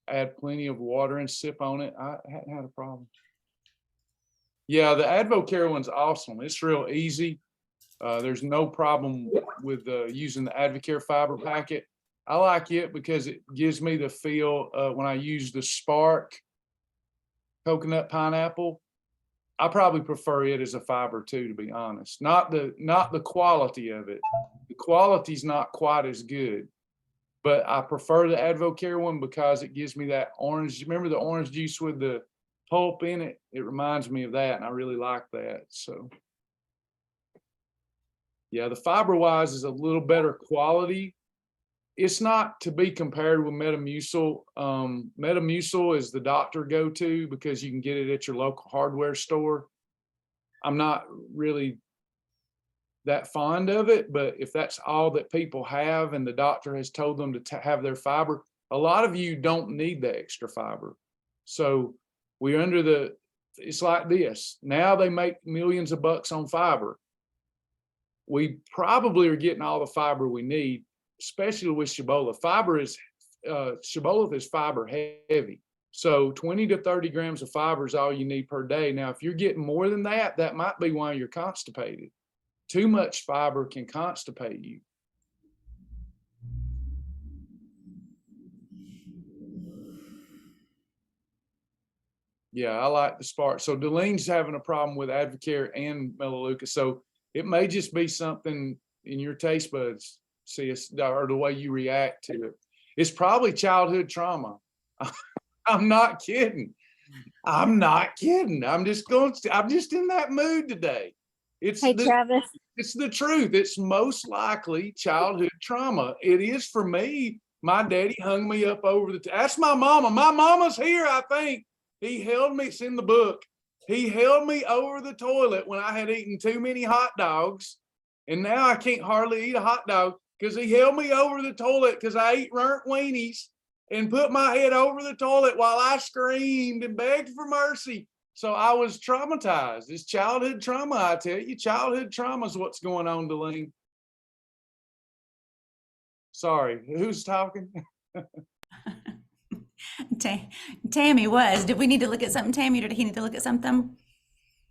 [SPEAKER 2] add plenty of water and sip on it. I hadn't had a problem. Yeah, the AdvoCare one's awesome. It's real easy. There's no problem with using the AdvoCare fiber packet. I like it because it gives me the feel when I use the Spark coconut pineapple. I probably prefer it as a fiber too, to be honest. Not the quality of it. The quality's not quite as good, but I prefer the AdvoCare one because it gives me that orange. Remember the orange juice with the pulp in it? It reminds me of that, and I really like that. So yeah, the fiber wise is a little better quality. It's not to be compared with Metamucil. Metamucil is the doctor go-to because you can get it at your local hardware store. I'm not really that fond of it, but if that's all that people have and the doctor has told them to have their fiber, a lot of you don't need the extra fiber. So we're it's like this. Now they make millions of bucks on fiber. We probably are getting all the fiber we need, especially with Shibboleth. Shibboleth is fiber heavy. So 20 to 30 grams of fiber is all you need per day. Now, if you're getting more than that, that might be why you're constipated. Too much fiber can constipate you. Yeah, I like the Spark. So Delene's having a problem with AdvoCare and Melaleuca. So it may just be something in your taste buds, sis, or the way you react to it. It's probably childhood trauma. I'm not kidding. I'm not kidding. I'm just in that mood today.
[SPEAKER 3] Travis.
[SPEAKER 2] It's the truth. It's most likely childhood trauma. It is for me. My daddy hung me up over that's my mama. My mama's here, I think. He held me, it's in the book. He held me over the toilet when I had eaten too many hot dogs. And now I can't hardly eat a hot dog because he held me over the toilet because I ate burnt weenies and put my head over the toilet while I screamed and begged for mercy. So I was traumatized. It's childhood trauma, I tell you. Childhood trauma is what's going on, Delene. Sorry, who's talking?
[SPEAKER 1] Tammy was. Did we need to look at something, Tammy, or did he need to look at something?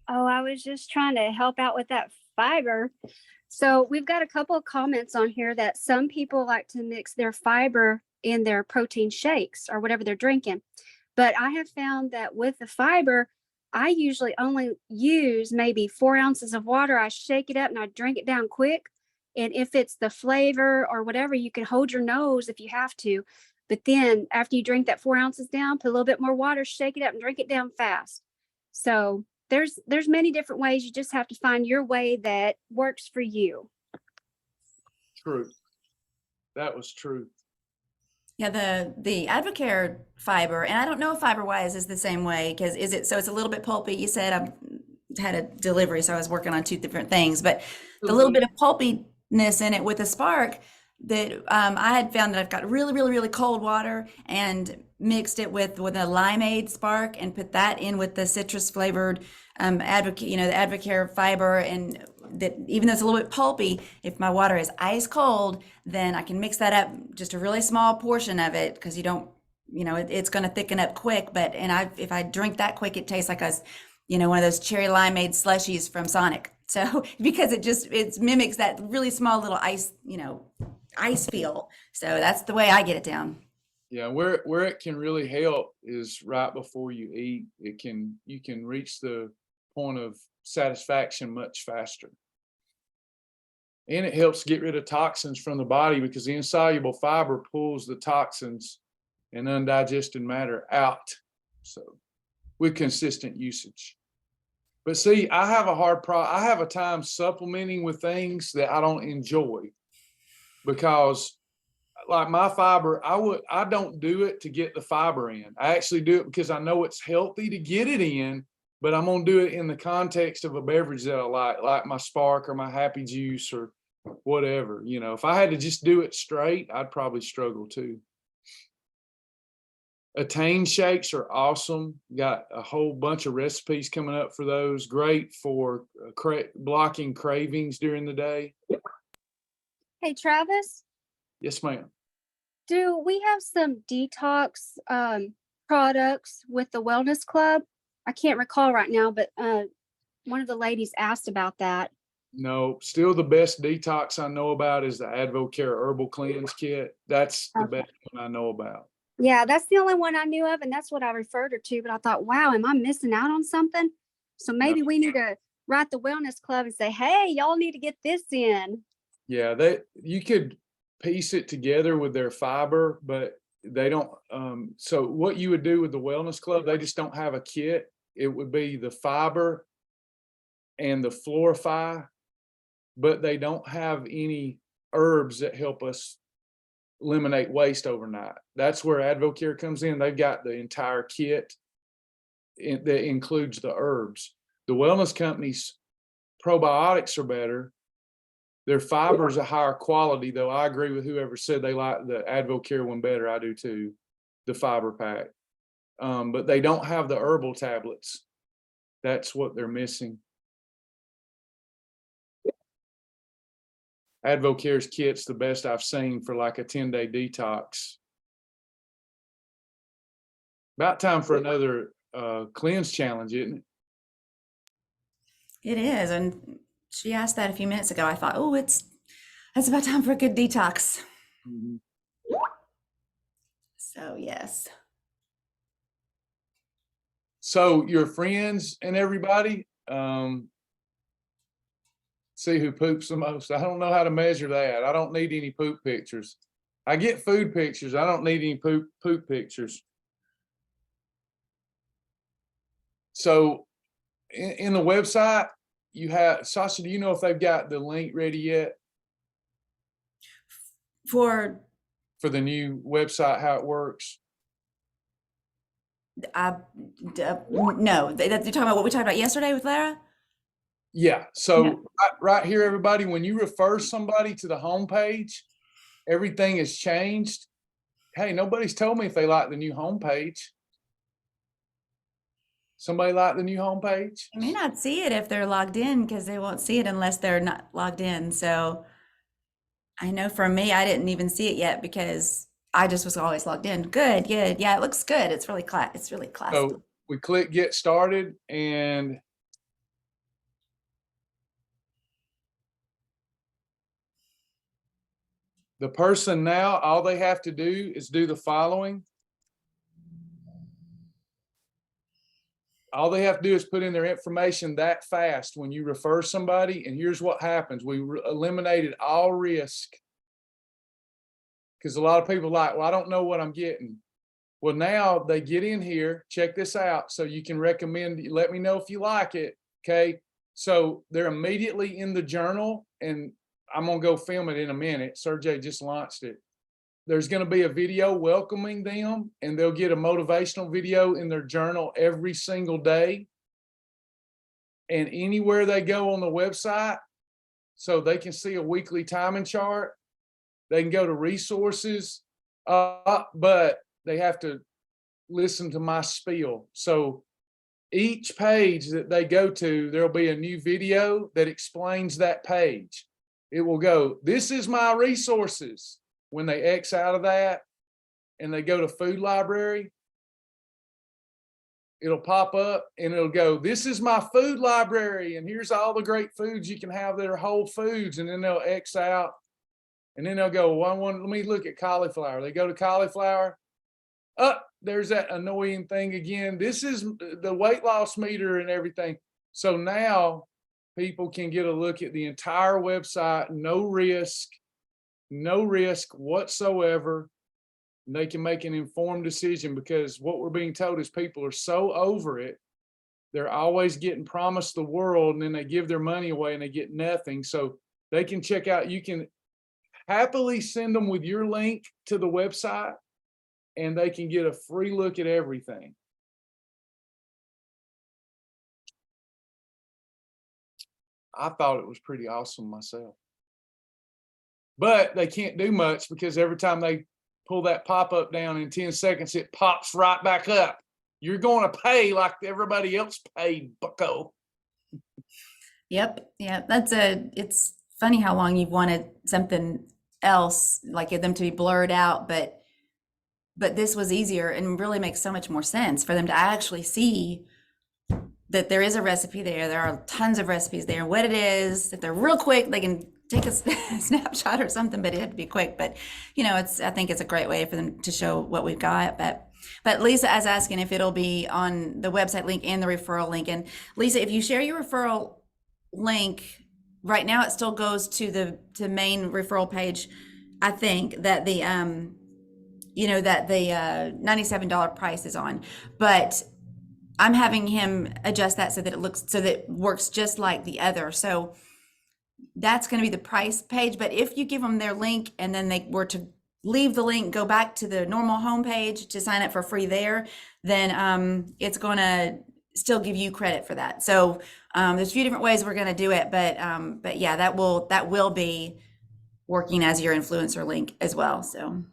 [SPEAKER 3] Oh, I was just trying to help out with that fiber. So we've got a couple of comments on here that some people like to mix their fiber in their protein shakes or whatever they're drinking. But I have found that with the fiber, I usually only use maybe 4 ounces of water. I shake it up and I drink it down quick. And if it's the flavor or whatever, you can hold your nose if you have to. But then after you drink that 4 ounces down, put a little bit more water, shake it up and drink it down fast. So there's many different ways. You just have to find your way that works for you.
[SPEAKER 2] Truth. That was truth.
[SPEAKER 1] Yeah, the AdvoCare fiber, and I don't know if fiber-wise is the same way, because so it's a little bit pulpy. You said I had a delivery, so I was working on 2 different things, but the little bit of pulpiness in it with a Spark that I had found that I've got really, really, really cold water and mixed it with a limeade Spark and put that in with the citrus flavored the AdvoCare fiber, and that even though it's a little bit pulpy, if my water is ice cold, then I can mix that up, just a really small portion of it, because you don't, it's going to thicken up quick. But if I drink that quick, it tastes like one of those cherry limeade slushies from Sonic. So because it mimics that really small little ice feel. So that's the way I get it down.
[SPEAKER 2] Yeah, where it can really help is right before you eat. You can reach the point of satisfaction much faster. And it helps get rid of toxins from the body because the insoluble fiber pulls the toxins and undigested matter out. So with consistent usage. But see, I have a time supplementing with things that I don't enjoy, because like my fiber, I don't do it to get the fiber in. I actually do it because I know it's healthy to get it in, but I'm gonna do it in the context of a beverage that I like my Spark or my Happy Juice or whatever. You know, if I had to just do it straight, I'd probably struggle too. Attain shakes are awesome. Got a whole bunch of recipes coming up for those. Great for blocking cravings during the day.
[SPEAKER 3] Hey, Travis,
[SPEAKER 2] Yes, ma'am.
[SPEAKER 3] do we have some detox products with the Wellness Club? I can't recall right now, but one of the ladies asked about that.
[SPEAKER 2] No, still the best detox I know about is the AdvoCare Herbal Cleanse Kit. That's the
[SPEAKER 3] Okay.
[SPEAKER 2] best one I know about.
[SPEAKER 3] Yeah, that's the only one I knew of, and that's what I referred her to. But I thought, wow, am I missing out on something? So maybe we need to write the Wellness Club and say, hey, y'all need to get this in.
[SPEAKER 2] Yeah, you could piece it together with their fiber, but they don't. So what you would do with the Wellness Club, they just don't have a kit. It would be the fiber and the Florify, but they don't have any herbs that help us eliminate waste overnight. That's where AdvoCare comes in. They've got the entire kit that includes the herbs. The wellness companies' probiotics are better. Their fiber is a higher quality, though. I agree with whoever said they like the AdvoCare one better. I do too, the fiber pack. But they don't have the herbal tablets. That's what they're missing. AdvoCare's kit's the best I've seen for like a 10-day detox. About time for another cleanse challenge, isn't it?
[SPEAKER 1] It is. And she asked that a few minutes ago. I thought, oh, it's about time for a good detox.
[SPEAKER 2] Mm-hmm.
[SPEAKER 1] So yes.
[SPEAKER 2] So your friends and everybody, see who poops the most. I don't know how to measure that. I don't need any poop pictures. I get food pictures. I don't need any poop pictures. So in the website, you have, Sasha, do you know if they've got the link ready yet
[SPEAKER 1] For
[SPEAKER 2] the new website, how it works?
[SPEAKER 1] no, they're talking about what we talked about yesterday with Lara.
[SPEAKER 2] Yeah. So
[SPEAKER 1] No.
[SPEAKER 2] right here, everybody, when you refer somebody to the homepage, everything has changed. Hey, nobody's told me if they like the new homepage. Somebody like the new homepage?
[SPEAKER 1] They may not see it if they're logged in because they won't see it unless they're not logged in. So I know for me, I didn't even see it yet because I just was always logged in. Good. Yeah, it looks good. It's really classy.
[SPEAKER 2] So we click get started and the person now, all they have to do is do the following. All they have to do is put in their information that fast when you refer somebody. And here's what happens. We eliminated all risk. Because a lot of people are like, well, I don't know what I'm getting. Well, now they get in here, check this out. So you can recommend, let me know if you like it. Okay. So they're immediately in the journal and I'm going to go film it in a minute. Sergey just launched it. There's going to be a video welcoming them and they'll get a motivational video in their journal every single day. And anywhere they go on the website, so they can see a weekly timing chart, they can go to resources, but they have to listen to my spiel. So each page that they go to, there'll be a new video that explains that page. It will go, this is my resources. When they X out of that and they go to food library, it'll pop up and it'll go, this is my food library. And here's all the great foods you can have that are whole foods. And then they'll X out and then they'll go, well, let me look at cauliflower. They go to cauliflower. There's that annoying thing again. This is the weight loss meter and everything. So now people can get a look at the entire website, no risk whatsoever. And they can make an informed decision because what we're being told is people are so over it. They're always getting promised the world and then they give their money away and they get nothing. So they can check out, you can happily send them with your link to the website, and they can get a free look at everything. I thought it was pretty awesome myself. But they can't do much because every time they pull that pop-up down in 10 seconds, it pops right back up. You're going to pay like everybody else paid, bucko.
[SPEAKER 1] Yep. Yeah. It's funny how long you've wanted something else, like them to be blurred out, but this was easier and really makes so much more sense for them to actually see that there is a recipe there. There are tons of recipes there. What it is, if they're real quick, they can take a snapshot or something, but it had to be quick. But I think it's a great way for them to show what we've got. But Lisa is asking if it'll be on the website link and the referral link. And Lisa, if you share your referral link right now, it still goes to the main referral page. I think that the $97 price is on, but I'm having him adjust that so that it works just like the other. So that's going to be the price page. But if you give them their link and then they were to leave the link, go back to the normal homepage to sign up for free there, then it's going to still give you credit for that. So there's a few different ways we're going to do it, but yeah, that will be working as your influencer link as well. So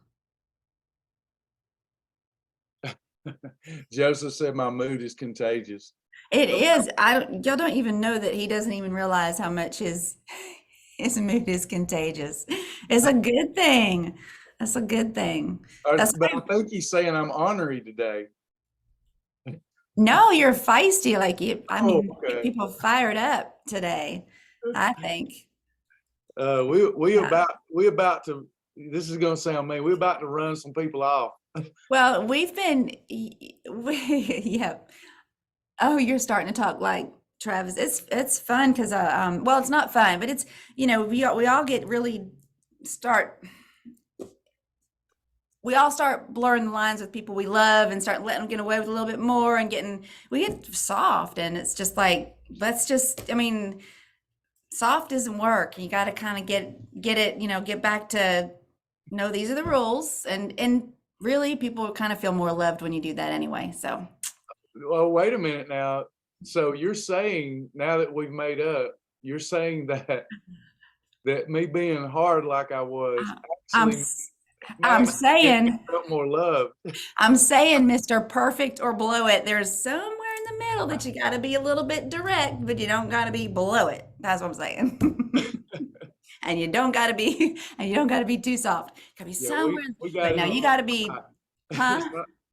[SPEAKER 2] Joseph said my mood is contagious.
[SPEAKER 1] it is. Y'all don't even know that he doesn't even realize how much his mood is contagious. It's a good thing. That's a good thing.
[SPEAKER 2] But I think he's saying I'm ornery today.
[SPEAKER 1] No, you're feisty.
[SPEAKER 2] Okay.
[SPEAKER 1] People fired up today, I think.
[SPEAKER 2] We about to, this is going to sound mean, we're about to run some people off.
[SPEAKER 1] Well, yeah. Oh, you're starting to talk like Travis. It's fun because well, it's not fun, but it's, we all get we all start blurring the lines with people we love and start letting them get away with a little bit more and we get soft, and it's just like, soft doesn't work. You got to kind of get it, get back to, these are the rules, and really people kind of feel more loved when you do that anyway. So.
[SPEAKER 2] Well, wait a minute now. So you're saying, now that we've made up, you're saying that me being hard like I was, actually,
[SPEAKER 1] I'm saying,
[SPEAKER 2] felt more love.
[SPEAKER 1] I'm saying, Mr. Perfect or below it, there's somewhere in the middle that you got to be a little bit direct, but you don't got to be below it. That's what I'm saying. And you don't got to be too soft. Got to be somewhere. But now you got to be, huh?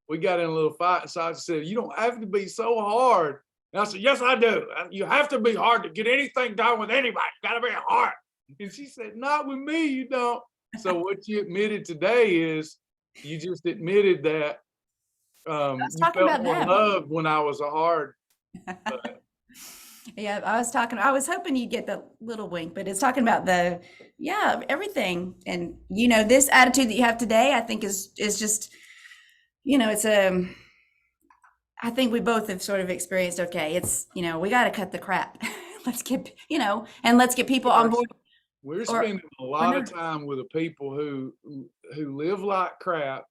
[SPEAKER 2] We got in a little fight, and Sasha said, "You don't have to be so hard." And I said, "Yes, I do. You have to be hard to get anything done with anybody. You got to be hard." And she said, "Not with me, you don't." So what you admitted today is you just admitted that you felt more loved when I was a hard.
[SPEAKER 1] Yeah, I was hoping you'd get the little wink, but it's talking about everything. And, this attitude that you have today, I think is just, I think we both have sort of experienced, okay, it's, we got to cut the crap. Let's get people on board.
[SPEAKER 2] We're spending a lot of time with the people who live like crap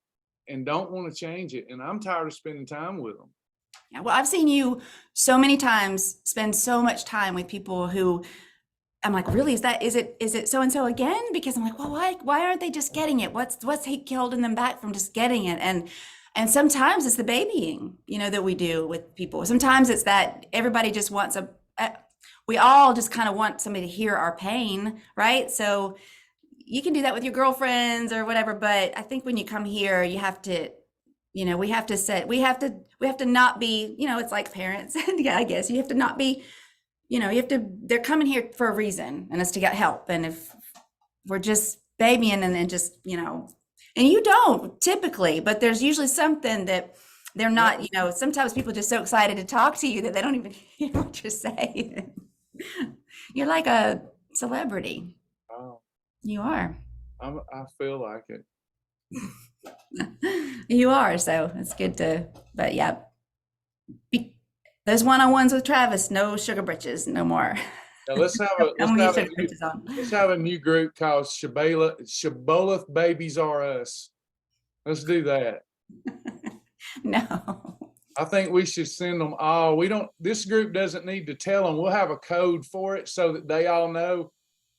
[SPEAKER 2] and don't want to change it. And I'm tired of spending time with them.
[SPEAKER 1] Yeah, well, I've seen you so many times spend so much time with people who I'm like, really, is it so-and-so again? Because I'm like, well, why aren't they just getting it? What's holding them back from just getting it? And sometimes it's the babying, that we do with people. Sometimes it's that everybody just wants we all just kind of want somebody to hear our pain, right? So you can do that with your girlfriends or whatever, but I think when you come here, you have to, we have to not be, it's like parents. Yeah, I guess you have to not be, they're coming here for a reason, and it's to get help. And if we're just babying and then just, and you don't typically, but there's usually something that they're not, sometimes people are just so excited to talk to you that they don't even hear what you're saying. You're like a celebrity.
[SPEAKER 2] Oh,
[SPEAKER 1] You are.
[SPEAKER 2] I feel like it.
[SPEAKER 1] You are. So it's good but yeah. Those one-on-ones with Travis, no sugar britches, no more.
[SPEAKER 2] Now let's have a
[SPEAKER 1] I'm gonna get your coaches on.
[SPEAKER 2] let's have a new group called Shibboleth Babies Are Us. Let's do that.
[SPEAKER 1] No.
[SPEAKER 2] I think we should send them all. This group doesn't need to tell them. We'll have a code for it so that they all know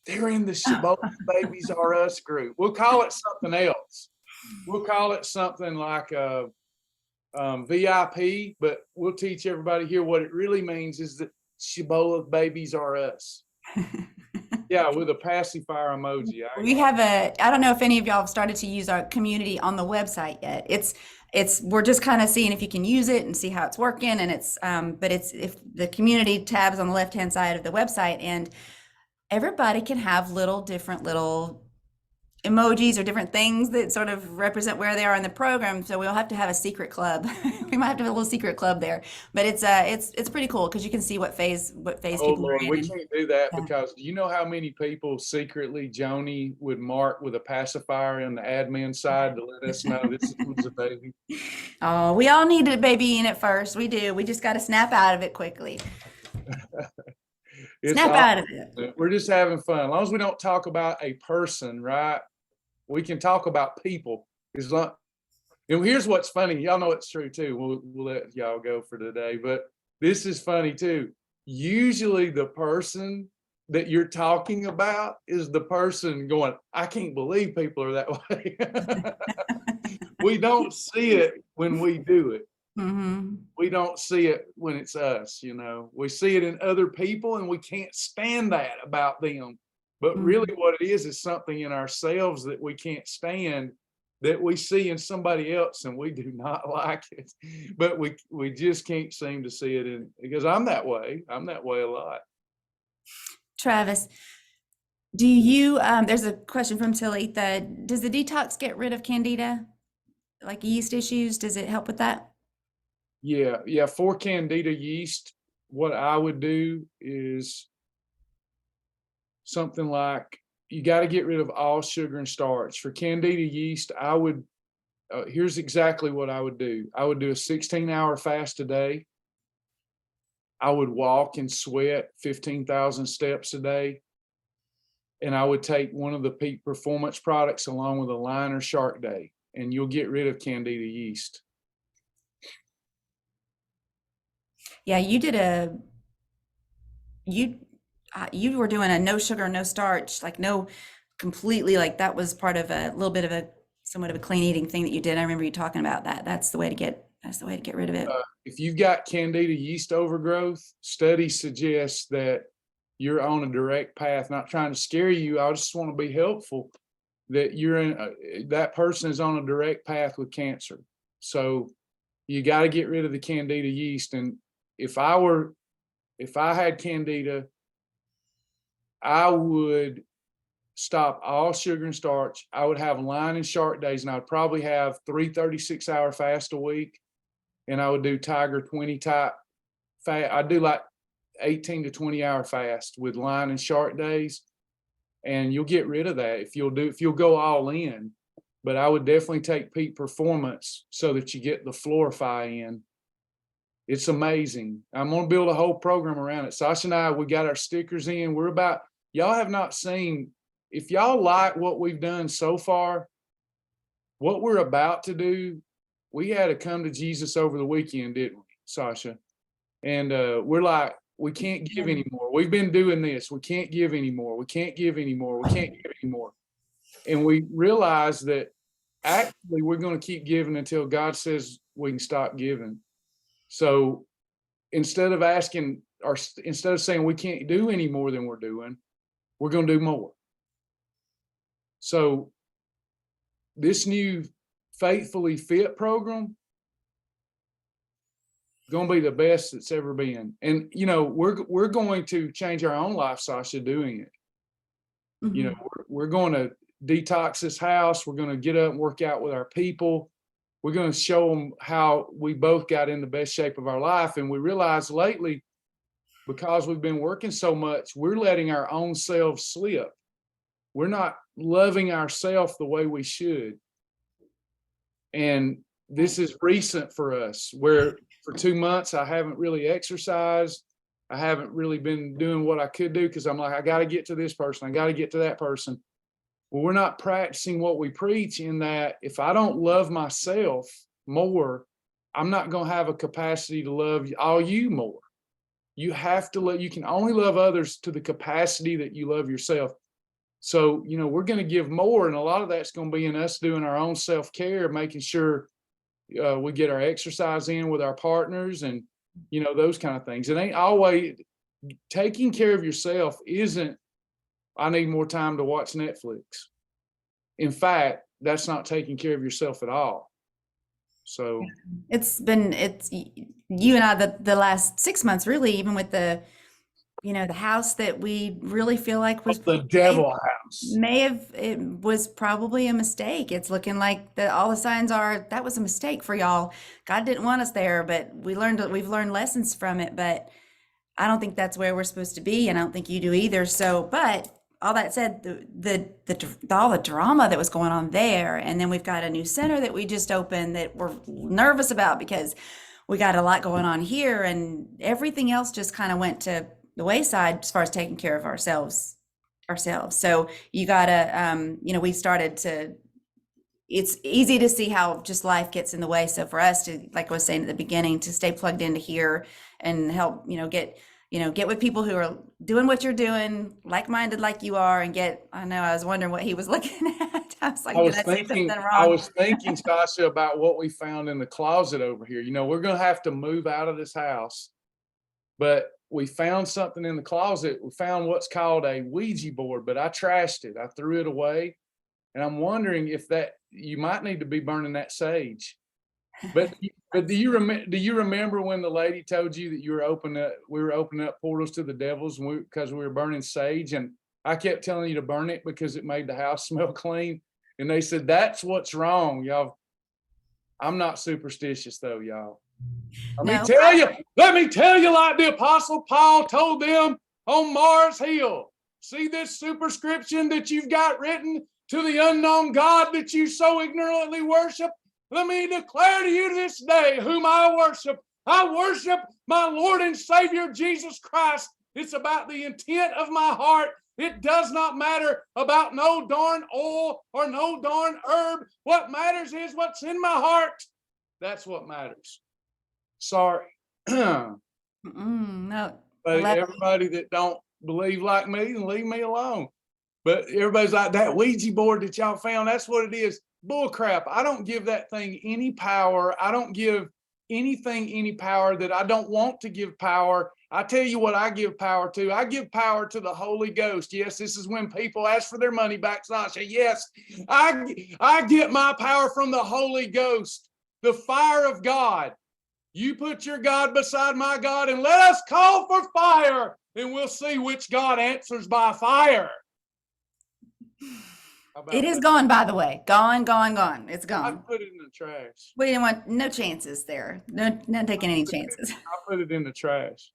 [SPEAKER 2] they're in the Shibboleth Babies Are Us group. We'll call it something else. We'll call it something like a VIP, but we'll teach everybody here what it really means is that Shibboleth Babies Are Us. Yeah, with a pacifier emoji.
[SPEAKER 1] We have I don't know if any of y'all have started to use our community on the website yet. We're just kind of seeing if you can use it and see how it's working. And but if the community tabs on the left-hand side of the website, and everybody can have different little emojis or different things that sort of represent where they are in the program. So we'll have to have a secret club. We might have to have a little secret club there, but it's pretty cool because you can see what phase
[SPEAKER 2] Oh
[SPEAKER 1] people
[SPEAKER 2] Lord,
[SPEAKER 1] are in.
[SPEAKER 2] we can't do that
[SPEAKER 1] Yeah.
[SPEAKER 2] because do you know how many people secretly Joni would mark with a pacifier on the admin side to let us know this was a baby?
[SPEAKER 1] Oh, we all need a baby in it first. We do. We just got to snap out of it quickly. Snap out of it.
[SPEAKER 2] We're just having fun. As long as we don't talk about a person, right? We can talk about people. Here's what's funny. Y'all know it's true too. We'll let y'all go for today, but this is funny too. Usually the person that you're talking about is the person going, I can't believe people are that way. We don't see it when we do it.
[SPEAKER 1] Mm-hmm.
[SPEAKER 2] We don't see it when it's us, we see it in other people and we can't stand that about them. But really what it is something in ourselves that we can't stand that we see in somebody else and we do not like it. But we just can't seem to see it because I'm that way. I'm that way a lot.
[SPEAKER 1] Travis, do you, there's a question from Talitha. Does the detox get rid of candida? Like yeast issues? Does it help with that?
[SPEAKER 2] Yeah. For candida yeast, what I would do is something like you got to get rid of all sugar and starch. For candida yeast, I would, here's exactly what I would do. I would do a 16-hour fast a day. I would walk and sweat 15,000 steps a day. And I would take one of the peak performance products along with a liner shark day, and you'll get rid of candida yeast.
[SPEAKER 1] Yeah, you were doing a no sugar, no starch, like completely, like that was part of a little bit of somewhat of a clean eating thing that you did. I remember you talking about that. That's the way to get rid of it.
[SPEAKER 2] If you've got candida yeast overgrowth, studies suggest that you're on a direct path. Not trying to scare you, I just want to be helpful. That that person is on a direct path with cancer. So you got to get rid of the candida yeast. And if I had candida, I would stop all sugar and starch. I would have line and shark days, and I'd probably have 3 36-hour fast a week. And I would do Tiger 20 type fast. I'd do like 18 to 20-hour fast with line and shark days. And you'll get rid of that if you'll go all in. But I would definitely take peak performance so that you get the Florify in. It's amazing. I'm going to build a whole program around it. Sasha and I, we got our stickers in. Y'all have not seen, if y'all like what we've done so far, what we're about to do, we had to come to Jesus over the weekend, didn't we, Sasha? And we're like, we can't give anymore. We've been doing this. We can't give anymore. We can't give anymore. We can't give anymore. And we realized that actually we're going to keep giving until God says we can stop giving. So instead of saying we can't do any more than we're doing, we're going to do more. So this new Faithfully Fit program going to be the best it's ever been. And, we're going to change our own life, Sasha, doing it.
[SPEAKER 1] Mm-hmm.
[SPEAKER 2] We're going to detox this house. We're going to get up and work out with our people. We're going to show them how we both got in the best shape of our life. And we realized lately, because we've been working so much, we're letting our own selves slip. We're not loving ourselves the way we should. And this is recent for us, where for 2 months, I haven't really exercised. I haven't really been doing what I could do because I'm like, I got to get to this person. I got to get to that person. Well, we're not practicing what we preach in that if I don't love myself more, I'm not going to have a capacity to love all you more. You have to you can only love others to the capacity that you love yourself. So, we're going to give more. And a lot of that's going to be in us doing our own self-care, making sure we get our exercise in with our partners and, those kind of things. It ain't always taking care of yourself isn't, I need more time to watch Netflix. In fact, that's not taking care of yourself at all. So
[SPEAKER 1] it's you and I the last 6 months, really, even with the house that we really feel like was
[SPEAKER 2] the devil house.
[SPEAKER 1] It was probably a mistake. It's looking like all the signs are that was a mistake for y'all. God didn't want us there, but we've learned lessons from it. But I don't think that's where we're supposed to be, and I don't think you do either. So, but all that said, all the drama that was going on there, and then we've got a new center that we just opened that we're nervous about because we got a lot going on here, and everything else just kind of went to the wayside as far as taking care of ourselves. So you gotta, we started to. It's easy to see how just life gets in the way. So for us to, like I was saying at the beginning, to stay plugged into here and help, get with people who are doing what you're doing, like-minded like you are, and I know I was wondering what he was looking at. I was like, did I say something wrong?
[SPEAKER 2] I was thinking, Sasha, about what we found in the closet over here. We're going to have to move out of this house, but we found something in the closet. We found what's called a Ouija board, but I trashed it. I threw it away. And I'm wondering if you might need to be burning that sage. But do you remember when the lady told you that we were opening up portals to the devils because we were burning sage? And I kept telling you to burn it because it made the house smell clean. And they said, that's what's wrong, y'all. I'm not superstitious though, y'all. Let me tell you like the Apostle Paul told them on Mars Hill. See this superscription that you've got written to the unknown God that you so ignorantly worship? Let me declare to you this day whom I worship. I worship my Lord and Savior, Jesus Christ. It's about the intent of my heart. It does not matter about no darn oil or no darn herb. What matters is what's in my heart. That's what matters. Sorry.
[SPEAKER 1] No.
[SPEAKER 2] But everybody that don't believe like me, leave me alone. But everybody's like, that Ouija board that y'all found, that's what it is. Bull crap. I don't give that thing any power. I don't give anything any power that I don't want to give power. I tell you what I give power to. I give power to the Holy Ghost. Yes, this is when people ask for their money back, Sasha. Yes, I get my power from the Holy Ghost, the fire of God. You put your God beside my God and let us call for fire, and we'll see which God answers by fire.
[SPEAKER 1] It is gone, by the way. Gone. It's gone.
[SPEAKER 2] I put it in the trash.
[SPEAKER 1] We didn't want no chances there. No taking any chances.
[SPEAKER 2] I put it in the trash.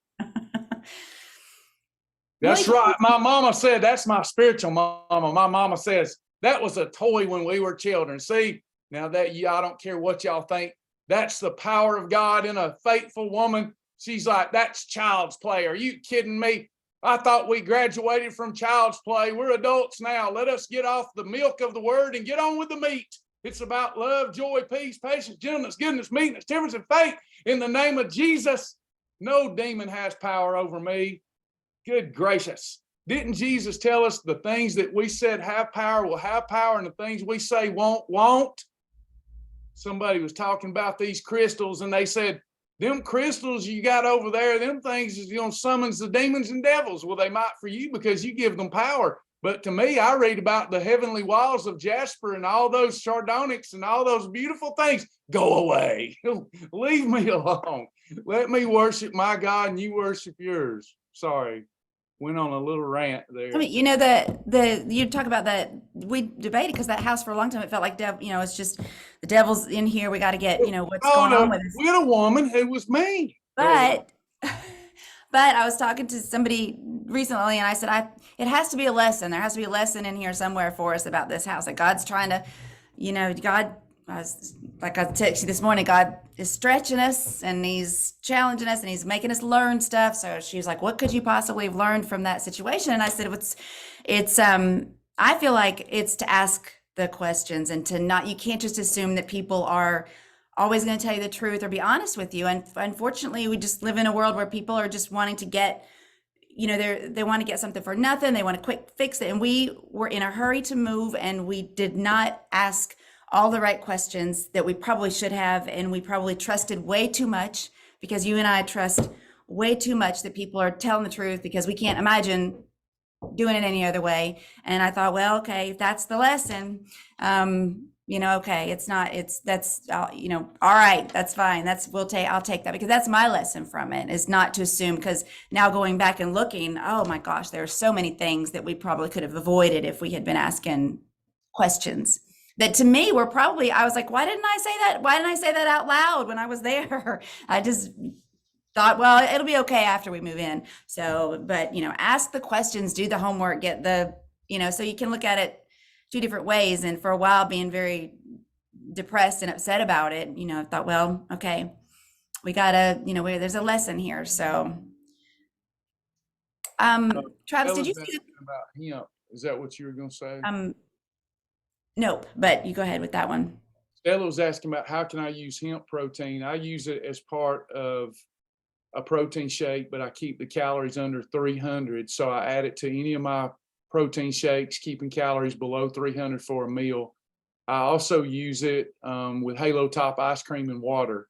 [SPEAKER 2] That's right. My mama said, that's my spiritual mama. My mama says, that was a toy when we were children. See, now that I don't care what y'all think. That's the power of God in a faithful woman. She's like, that's child's play. Are you kidding me? I thought we graduated from child's play. We're adults now. Let us get off the milk of the word and get on with the meat. It's about love, joy, peace, patience, gentleness, goodness, meekness, temperance, and faith. In the name of Jesus, no demon has power over me. Good gracious. Didn't Jesus tell us the things that we said have power will have power, and the things we say won't? Somebody was talking about these crystals, and they said, them crystals you got over there, them things is going to summons the demons and devils. Well, they might for you because you give them power. But to me, I read about the heavenly walls of jasper and all those sardonyx and all those beautiful things. Go away. Leave me alone. Let me worship my God and you worship yours. Sorry. Went on a little rant there.
[SPEAKER 1] I mean, you talk about that. We debated because that house for a long time, it felt like, it's just the devil's in here. We got to get, what's going on with us.
[SPEAKER 2] We had a woman who was me.
[SPEAKER 1] But I was talking to somebody recently and I said, it has to be a lesson. There has to be a lesson in here somewhere for us about this house. Like God's trying to, God like I texted you this morning, God is stretching us and he's challenging us and he's making us learn stuff. So she was like, what could you possibly have learned from that situation? And I said, I feel like it's to ask the questions and to not, you can't just assume that people are always going to tell you the truth or be honest with you. And unfortunately, we just live in a world where people are just wanting to get, they want to get something for nothing. They want to quick fix it. And we were in a hurry to move and we did not ask all the right questions that we probably should have. And we probably trusted way too much, because you and I trust way too much that people are telling the truth, because we can't imagine doing it any other way. And I thought, well, okay, if that's the lesson, okay, all right, that's fine. I'll take that, because that's my lesson from it, is not to assume, because now going back and looking, oh my gosh, there are so many things that we probably could have avoided if we had been asking questions that to me were probably, I was like, why didn't I say that? Why didn't I say that out loud when I was there? I just thought, well, it'll be okay after we move in. So, but, ask the questions, do the homework, get the, so you can look at it two different ways. And for a while being very depressed and upset about it, I thought, well, okay, we gotta, there's a lesson here. So, Travis, did you see
[SPEAKER 2] about hemp? Is that what you were going to say?
[SPEAKER 1] Nope, but you go ahead with that one.
[SPEAKER 2] Stella was asking about how can I use hemp protein? I use it as part of a protein shake, but I keep the calories under 300. So I add it to any of my protein shakes, keeping calories below 300 for a meal. I also use it with Halo Top ice cream and water.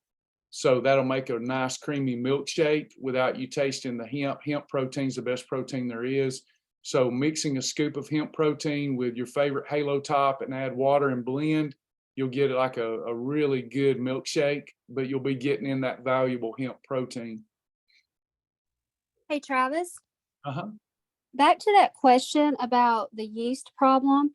[SPEAKER 2] So that'll make a nice creamy milkshake without you tasting the hemp. Hemp protein is the best protein there is. So mixing a scoop of hemp protein with your favorite Halo Top and add water and blend, you'll get like a really good milkshake, but you'll be getting in that valuable hemp protein.
[SPEAKER 3] Hey, Travis.
[SPEAKER 2] Uh-huh.
[SPEAKER 3] Back to that question about the yeast problem.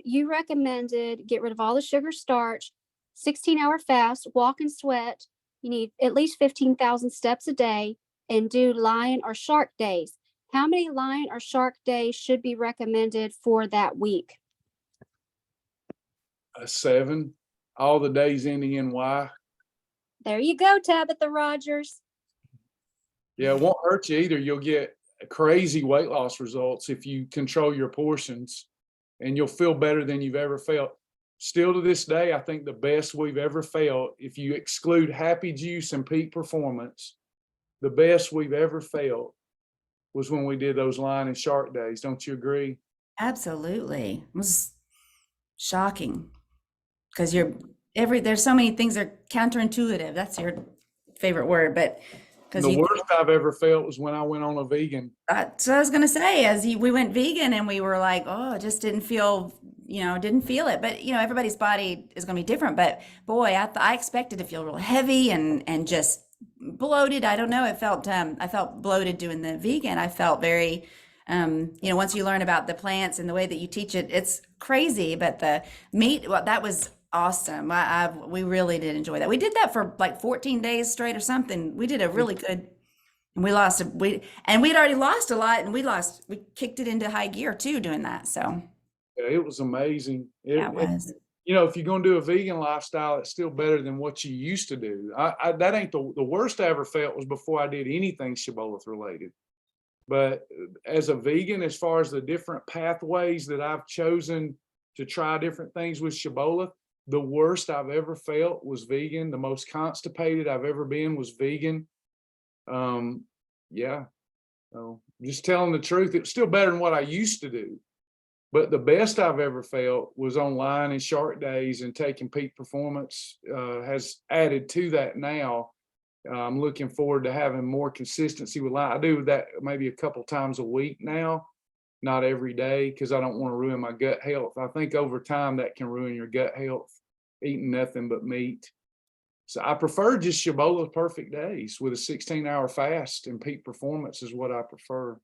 [SPEAKER 3] You recommended get rid of all the sugar, starch, 16-hour fast, walk and sweat. You need at least 15,000 steps a day, and do lion or shark days. How many lion or shark days should be recommended for that week?
[SPEAKER 2] 7, all the days ending in Y.
[SPEAKER 3] There you go, Tabitha Rogers.
[SPEAKER 2] Yeah, it won't hurt you either. You'll get crazy weight loss results if you control your portions, and you'll feel better than you've ever felt. Still to this day, I think the best we've ever felt, if you exclude Happy Juice and Peak Performance, the best we've ever felt was when we did those lion and shark days. Don't you agree?
[SPEAKER 1] Absolutely. It was shocking, because there's so many things that are counterintuitive. That's your favorite word, but
[SPEAKER 2] The worst I've ever felt was when I went on a vegan.
[SPEAKER 1] That's what I was going to say. We went vegan and we were like, oh, it just didn't feel it. But, everybody's body is going to be different. But boy, I expected to feel real heavy and just bloated. I don't know. I felt bloated doing the vegan. I felt very, once you learn about the plants and the way that you teach it, it's crazy. But the meat, well, that was awesome. We really did enjoy that. We did that for like 14 days straight or something. We did a really good, and we'd already lost a lot, and we kicked it into high gear too doing that. So
[SPEAKER 2] yeah, it was amazing.
[SPEAKER 1] It was.
[SPEAKER 2] If you're going to do a vegan lifestyle, it's still better than what you used to do. That ain't the worst I ever felt was before I did anything Shibboleth related. But as a vegan, as far as the different pathways that I've chosen to try different things with Shibboleth, the worst I've ever felt was vegan. The most constipated I've ever been was vegan. Yeah. So just telling the truth, it's still better than what I used to do. But the best I've ever felt was on lion and shark days, and taking Peak Performance has added to that now. I'm looking forward to having more consistency with lion. I do that maybe a couple times a week now, not every day, because I don't want to ruin my gut health. I think over time that can ruin your gut health, eating nothing but meat. So I prefer just Shibboleth perfect days with a 16-hour fast, and Peak Performance is what I prefer.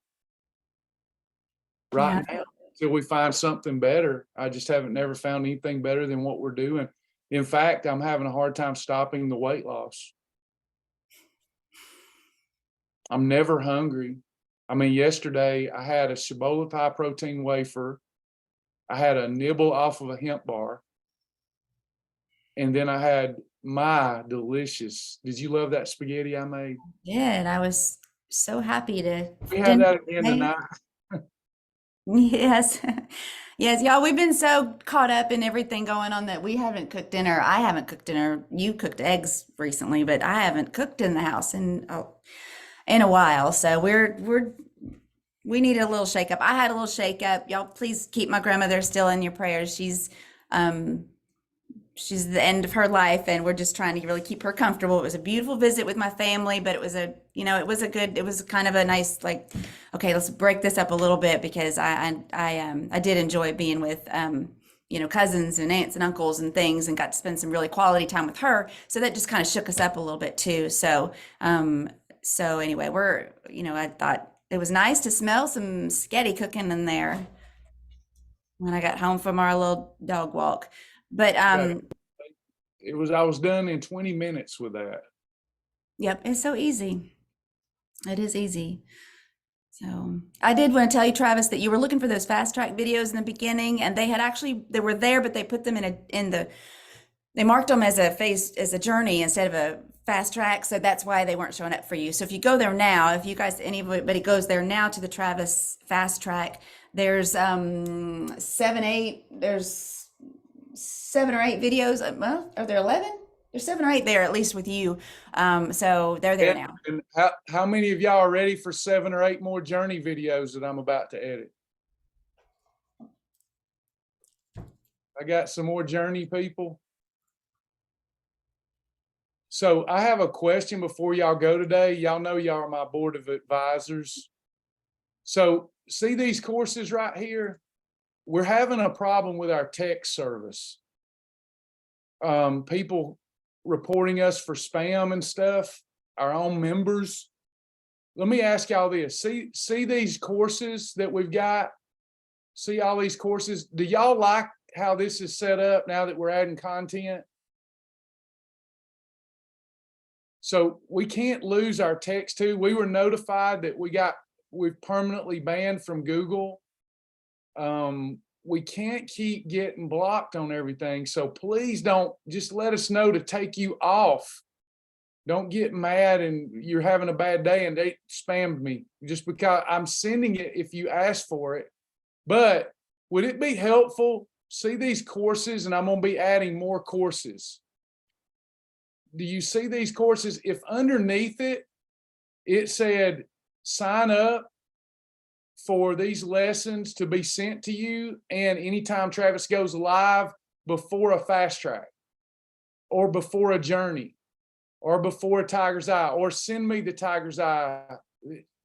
[SPEAKER 2] Right now, until we find something better. I just never found anything better than what we're doing. In fact, I'm having a hard time stopping the weight loss. I'm never hungry. I mean, yesterday I had a Shibboleth high protein wafer. I had a nibble off of a hemp bar. And then I had my delicious, did you love that spaghetti I made?
[SPEAKER 1] Did. I was so happy to
[SPEAKER 2] We had
[SPEAKER 1] dinner
[SPEAKER 2] that again
[SPEAKER 1] today.
[SPEAKER 2] tonight.
[SPEAKER 1] Yes. Yes, y'all, we've been so caught up in everything going on that we haven't cooked dinner. I haven't cooked dinner. You cooked eggs recently, but I haven't cooked in the house in a while. So we need a little shake up. I had a little shake up. Y'all please keep my grandmother still in your prayers. Um she's at the end of her life, and we're just trying to really keep her comfortable. It was a beautiful visit with my family, but it was it was kind of a nice, like, okay, let's break this up a little bit, because I did enjoy being with cousins and aunts and uncles and things, and got to spend some really quality time with her. So that just kind of shook us up a little bit too. So anyway, I thought it was nice to smell some sketty cooking in there when I got home from our little dog walk. But
[SPEAKER 2] I was done in 20 minutes with that.
[SPEAKER 1] yep, it's so easy. It is easy. So I did want to tell you, Travis, that you were looking for those fast track videos in the beginning, and they were there, but they put them they marked them as a journey instead of a fast track. So that's why they weren't showing up for you. So if you go there now, if you guys, anybody goes there now to the Travis fast track, there's 7 or 8 videos. Well, are there 11? There's 7 or 8 there, at least with you. So they're there now.
[SPEAKER 2] And how many of y'all are ready for 7 or 8 more journey videos that I'm about to edit? I got some more journey people. So I have a question before y'all go today. Y'all know y'all are my board of advisors. So see these courses right here? We're having a problem with our text service. People reporting us for spam and stuff, our own members. Let me ask y'all this. See these courses that we've got? See all these courses? Do y'all like how this is set up now that we're adding content? So we can't lose our text too. We were notified that we've permanently banned from Google. We can't keep getting blocked on everything. So please don't, just let us know to take you off. Don't get mad and you're having a bad day and they spammed me, just because I'm sending it if you ask for it. But would it be helpful? See these courses, and I'm going to be adding more courses. Do you see these courses? If underneath it said sign up for these lessons to be sent to you, and anytime Travis goes live, before a fast track or before a journey or before a tiger's eye, or send me the tiger's eye,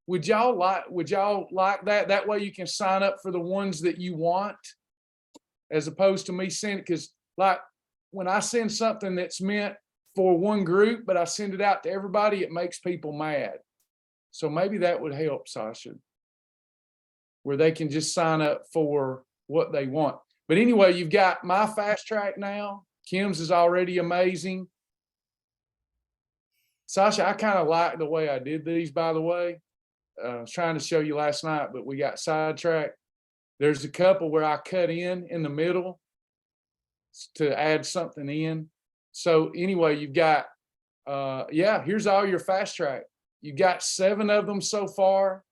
[SPEAKER 2] would y'all like that? That way you can sign up for the ones that you want, as opposed to me sending, because like when I send something that's meant for one group, but I send it out to everybody, it makes people mad. So maybe that would help, Sasha, where they can just sign up for what they want. But anyway, you've got my fast track now. Kim's is already amazing. Sasha, I kind of like the way I did these, by the way. I was trying to show you last night, but we got sidetracked. There's a couple where I cut in the middle to add something in. So anyway, you've got, here's all your fast track. You've got 7 of them so far.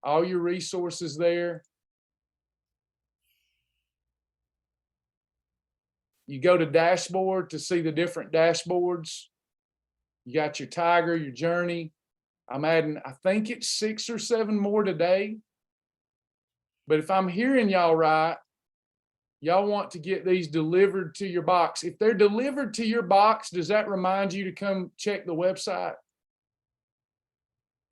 [SPEAKER 2] All your resources there. You go to dashboard to see the different dashboards. You got your tiger, your journey. I'm adding, I think it's 6 or 7 more today. But if I'm hearing y'all right, y'all want to get these delivered to your box. If they're delivered to your box, does that remind you to come check the website?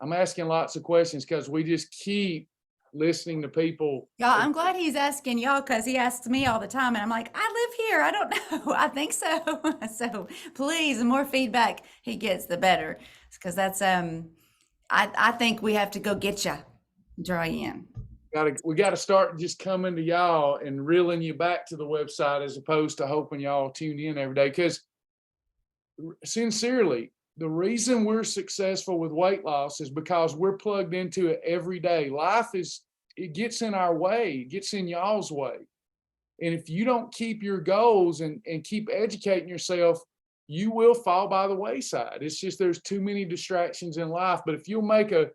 [SPEAKER 2] I'm asking lots of questions because we just keep listening to people.
[SPEAKER 1] Y'all, I'm glad he's asking y'all, because he asks me all the time, and I'm like, I live here. I don't know. I think so. So please, the more feedback he gets, the better, because that's I think we have to go get you, draw you in.
[SPEAKER 2] We got to start just coming to y'all and reeling you back to the website, as opposed to hoping y'all tune in every day. Because sincerely, the reason we're successful with weight loss is because we're plugged into it every day. Life it gets in our way, it gets in y'all's way. And if you don't keep your goals and keep educating yourself, you will fall by the wayside. It's just there's too many distractions in life. But if you'll make a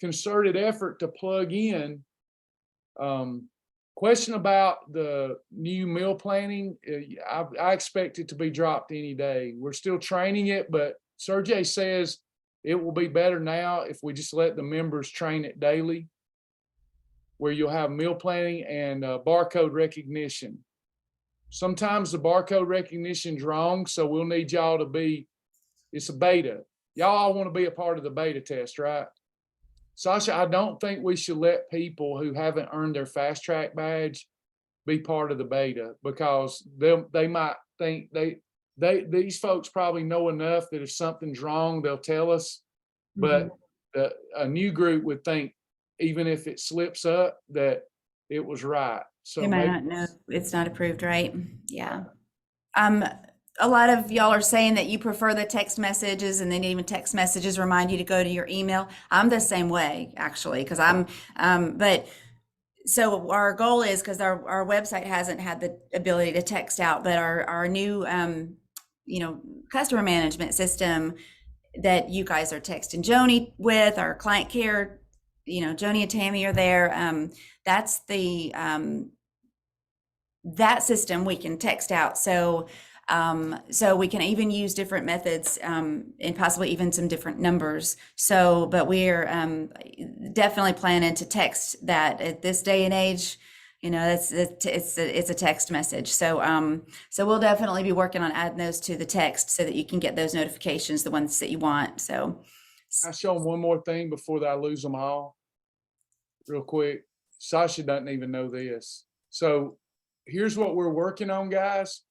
[SPEAKER 2] concerted effort to plug in, question about the new meal planning, I expect it to be dropped any day. We're still training it, but Sergey says it will be better now if we just let the members train it daily, where you'll have meal planning and barcode recognition. Sometimes the barcode recognition's wrong, so we'll need y'all to be, it's a beta. Y'all all want to be a part of the beta test, right? Sasha, I don't think we should let people who haven't earned their fast track badge be part of the beta, because they might think these folks probably know enough that if something's wrong, they'll tell us. But a new group would think, even if it slips up, that it was right. So
[SPEAKER 1] They might not know it's not approved, right? Yeah. A lot of y'all are saying that you prefer the text messages, and then even text messages remind you to go to your email. I'm the same way, actually, because but so our goal is, because our website hasn't had the ability to text out, but our new, customer management system that you guys are texting Joni with, our client care, Joni and Tammy are there. That's the, that system we can text out. So we can even use different methods, and possibly even some different numbers. So, but we're definitely planning to text that at this day and age. It's a text message. So we'll definitely be working on adding those to the text so that you can get those notifications, the ones that you want. So
[SPEAKER 2] I show them one more thing before I lose them all, real quick. Sasha doesn't even know this. So here's what we're working on, guys.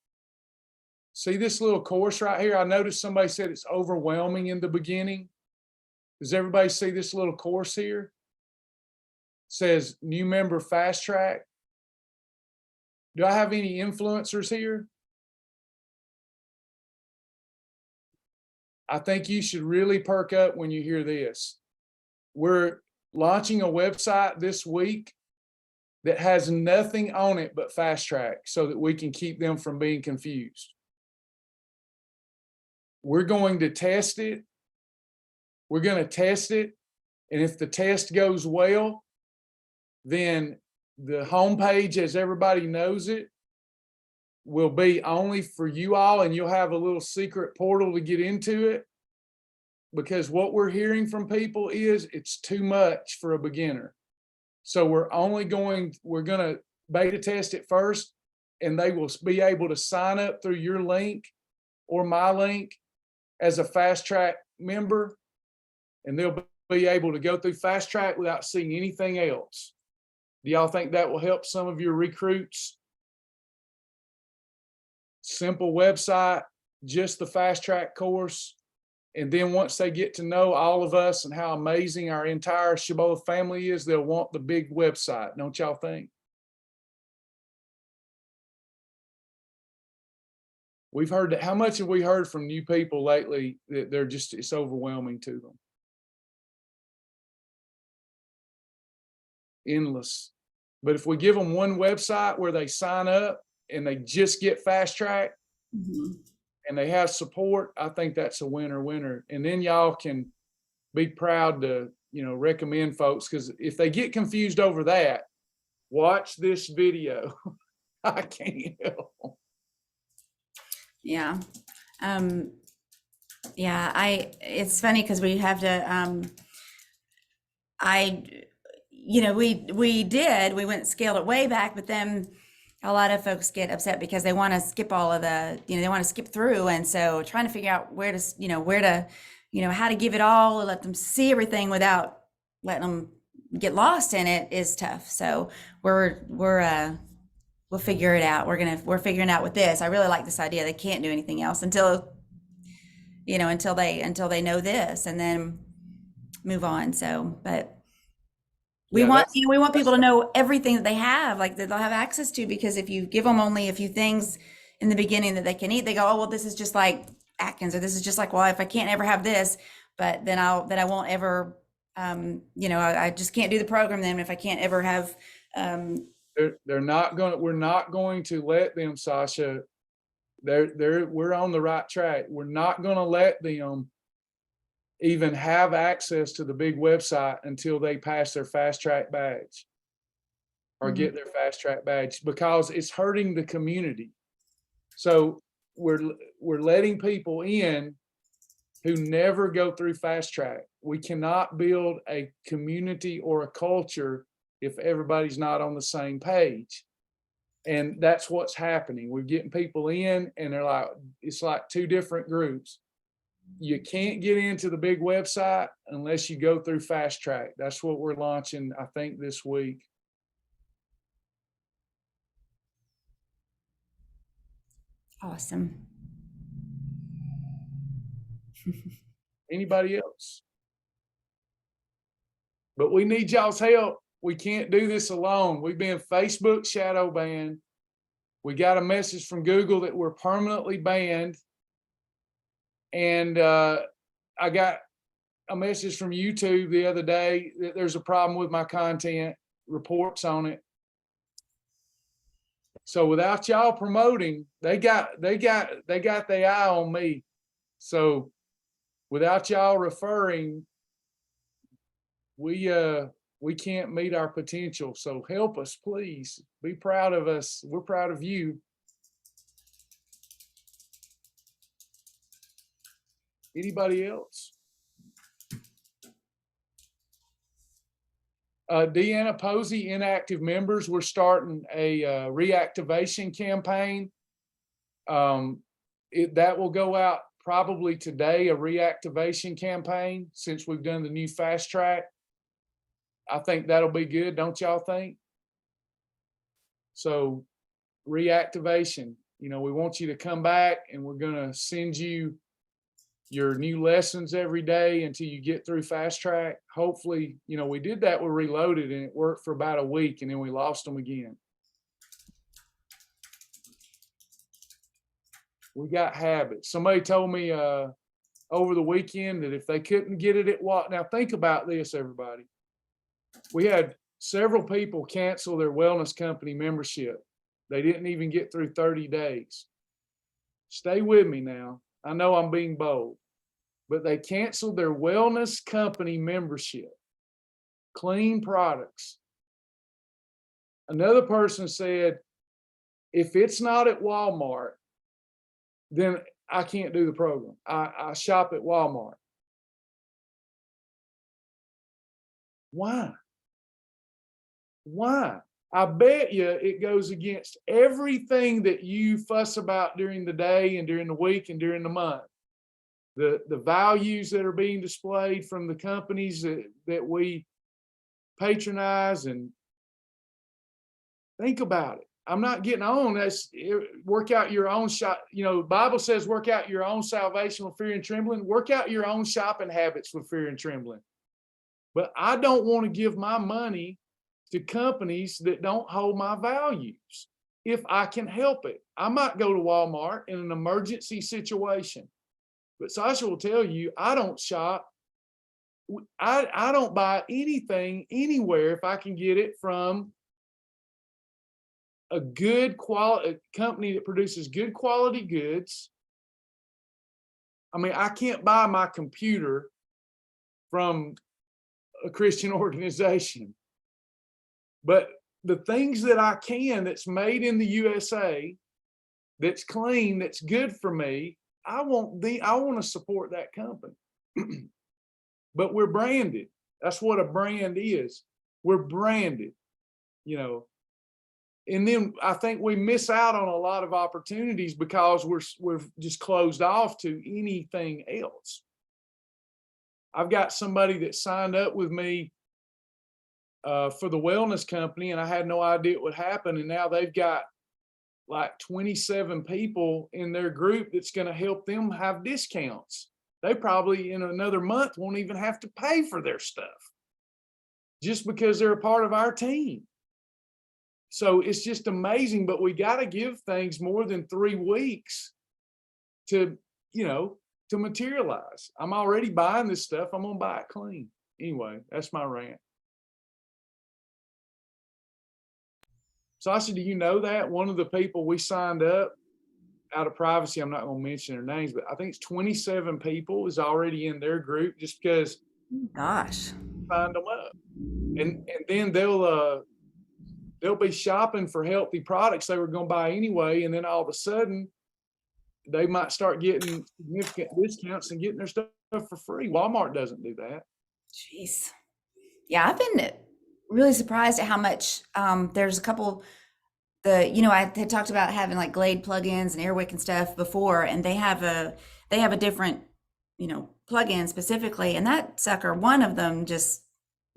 [SPEAKER 2] See this little course right here? I noticed somebody said it's overwhelming in the beginning. Does everybody see this little course here? It says new member fast track. Do I have any influencers here? I think you should really perk up when you hear this. We're launching a website this week that has nothing on it but fast track, so that we can keep them from being confused. We're going to test it. We're going to test it. And if the test goes well, then the homepage, as everybody knows it, will be only for you all, and you'll have a little secret portal to get into it. Because what we're hearing from people is it's too much for a beginner. So we're going to beta test it first, and they will be able to sign up through your link or my link as a fast track member, and they'll be able to go through fast track without seeing anything else. Do y'all think that will help some of your recruits? Simple website, just the fast track course. And then once they get to know all of us and how amazing our entire Shibboleth family is, they'll want the big website. Don't y'all think? We've heard that. How much have we heard from new people lately that they're just, it's overwhelming to them? Endless. But if we give them one website where they sign up and they just get fast track, and they have support, I think that's a winner. And then y'all can be proud to, recommend folks, because if they get confused over that, watch this video. I can't help.
[SPEAKER 1] yeah. It's funny because we have to, we went and scaled it way back, but then a lot of folks get upset because they want to skip all of the, they want to skip through. And so trying to figure out how to give it all, let them see everything without letting them get lost in it is tough. So we'll figure it out. We're figuring out with this. I really like this idea. They can't do anything else until they know this, and then move on. So, but we want people to know everything that they have, like that they'll have access to, because if you give them only a few things in the beginning that they can eat, they go, oh, well, this is just like Atkins, or this is just like, well, if I can't ever have this, but then I won't ever, I just can't do the program then if I can't ever have,
[SPEAKER 2] They're not gonna, we're not going to let them, Sasha. We're on the right track. We're not gonna let them even have access to the big website until they pass their fast track badge or get their fast track badge, because it's hurting the community. So we're letting people in who never go through fast track. We cannot build a community or a culture if everybody's not on the same page. And that's what's happening. We're getting people in and they're like, it's like two different groups. You can't get into the big website unless you go through fast track. That's what we're launching, I think, this week.
[SPEAKER 1] Awesome.
[SPEAKER 2] Anybody else? But we need y'all's help. We can't do this alone. We've been Facebook shadow banned. We got a message from Google that we're permanently banned. And I got a message from YouTube the other day that there's a problem with my content, reports on it. So without y'all promoting, they got their eye on me. So without y'all referring, we can't meet our potential. So help us, please. Be proud of us. We're proud of you. Anybody else? Deanna Posey, inactive members, we're starting a reactivation campaign. That will go out probably today, a reactivation campaign, since we've done the new fast track. I think that'll be good, don't y'all think? So reactivation, we want you to come back, and we're gonna send you your new lessons every day until you get through fast track. Hopefully, we did that with Reloaded and it worked for about a week and then we lost them again. We got habits. Somebody told me over the weekend that if they couldn't get it at what, now think about this, everybody. We had several people cancel their wellness company membership. They didn't even get through 30 days. Stay with me now. I know I'm being bold, but they canceled their wellness company membership. Clean products. Another person said, if it's not at Walmart, then I can't do the program. I shop at Walmart. Why? Why? I bet you it goes against everything that you fuss about during the day and during the week and during the month. The values that are being displayed from the companies that we patronize, and think about it. I'm not getting on. Work out your own shop. The Bible says work out your own salvation with fear and trembling. Work out your own shopping habits with fear and trembling. But I don't want to give my money to companies that don't hold my values if I can help it. I might go to Walmart in an emergency situation, but Sasha will tell you, I don't shop. I don't buy anything anywhere if I can get it from a good quality company that produces good quality goods. I mean, I can't buy my computer from a Christian organization. But the things that I can, that's made in the USA, that's clean, that's good for me, I want to support that company. But we're branded. That's what a brand is. We're branded, And then I think we miss out on a lot of opportunities because we're just closed off to anything else. I've got somebody that signed up with me for the wellness company, and I had no idea it would happen. And now they've got like 27 people in their group that's going to help them have discounts. They probably in another month won't even have to pay for their stuff just because they're a part of our team. So it's just amazing, but we got to give things more than 3 weeks to materialize. I'm already buying this stuff. I'm going to buy it clean. Anyway, that's my rant. Sasha, do you know that one of the people we signed up out of privacy, I'm not going to mention their names, but I think it's 27 people is already in their group just because
[SPEAKER 1] Gosh.
[SPEAKER 2] signed them up. And then they'll be shopping for healthy products they were going to buy anyway. And then all of a sudden they might start getting significant discounts and getting their stuff for free. Walmart doesn't do that.
[SPEAKER 1] Jeez. Yeah, I've been really surprised at how much there's a couple I had talked about having like Glade plugins and Airwick and stuff before, and they have a different, plug-in specifically, and that sucker, one of them just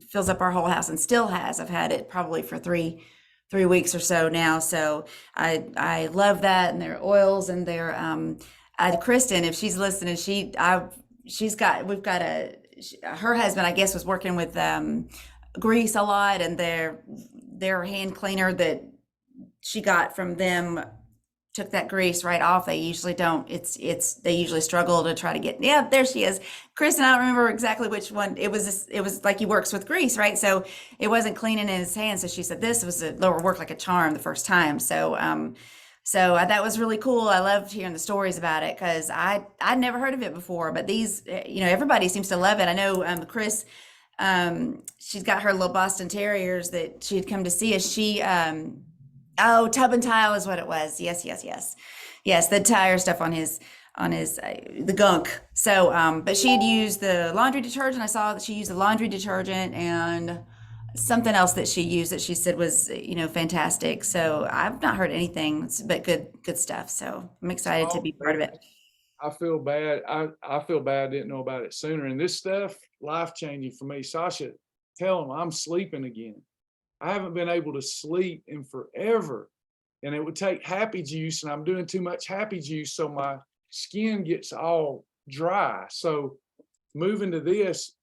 [SPEAKER 1] fills up our whole house and still has. I've had it probably for three weeks or so now. So I love that, and their oils and their Kristen, if she's listening, her husband, I guess, was working with grease a lot, and their hand cleaner that she got from them took that grease right off. They usually don't. They usually struggle to try to get. Yeah, there she is, Kristen. I don't remember exactly which one. It was like he works with grease, right? So it wasn't cleaning in his hands. So she said this was worked like a charm the first time. So that was really cool. I loved hearing the stories about it because I'd never heard of it before. But these, everybody seems to love it. I know Chris. She's got her little Boston Terriers that she had come to see us. Tub and tile is what it was. Yes. The tire stuff on his the gunk. So, but she had used the laundry detergent. I saw that she used the laundry detergent and something else that she used that she said was, fantastic. So I've not heard anything but good stuff. So I'm excited to be part of it.
[SPEAKER 2] I feel bad. I feel bad I didn't know about it sooner. And this stuff, life-changing for me. Sasha, tell them I'm sleeping again. I haven't been able to sleep in forever. And it would take happy juice, and I'm doing too much happy juice, so my skin gets all dry. So moving to this,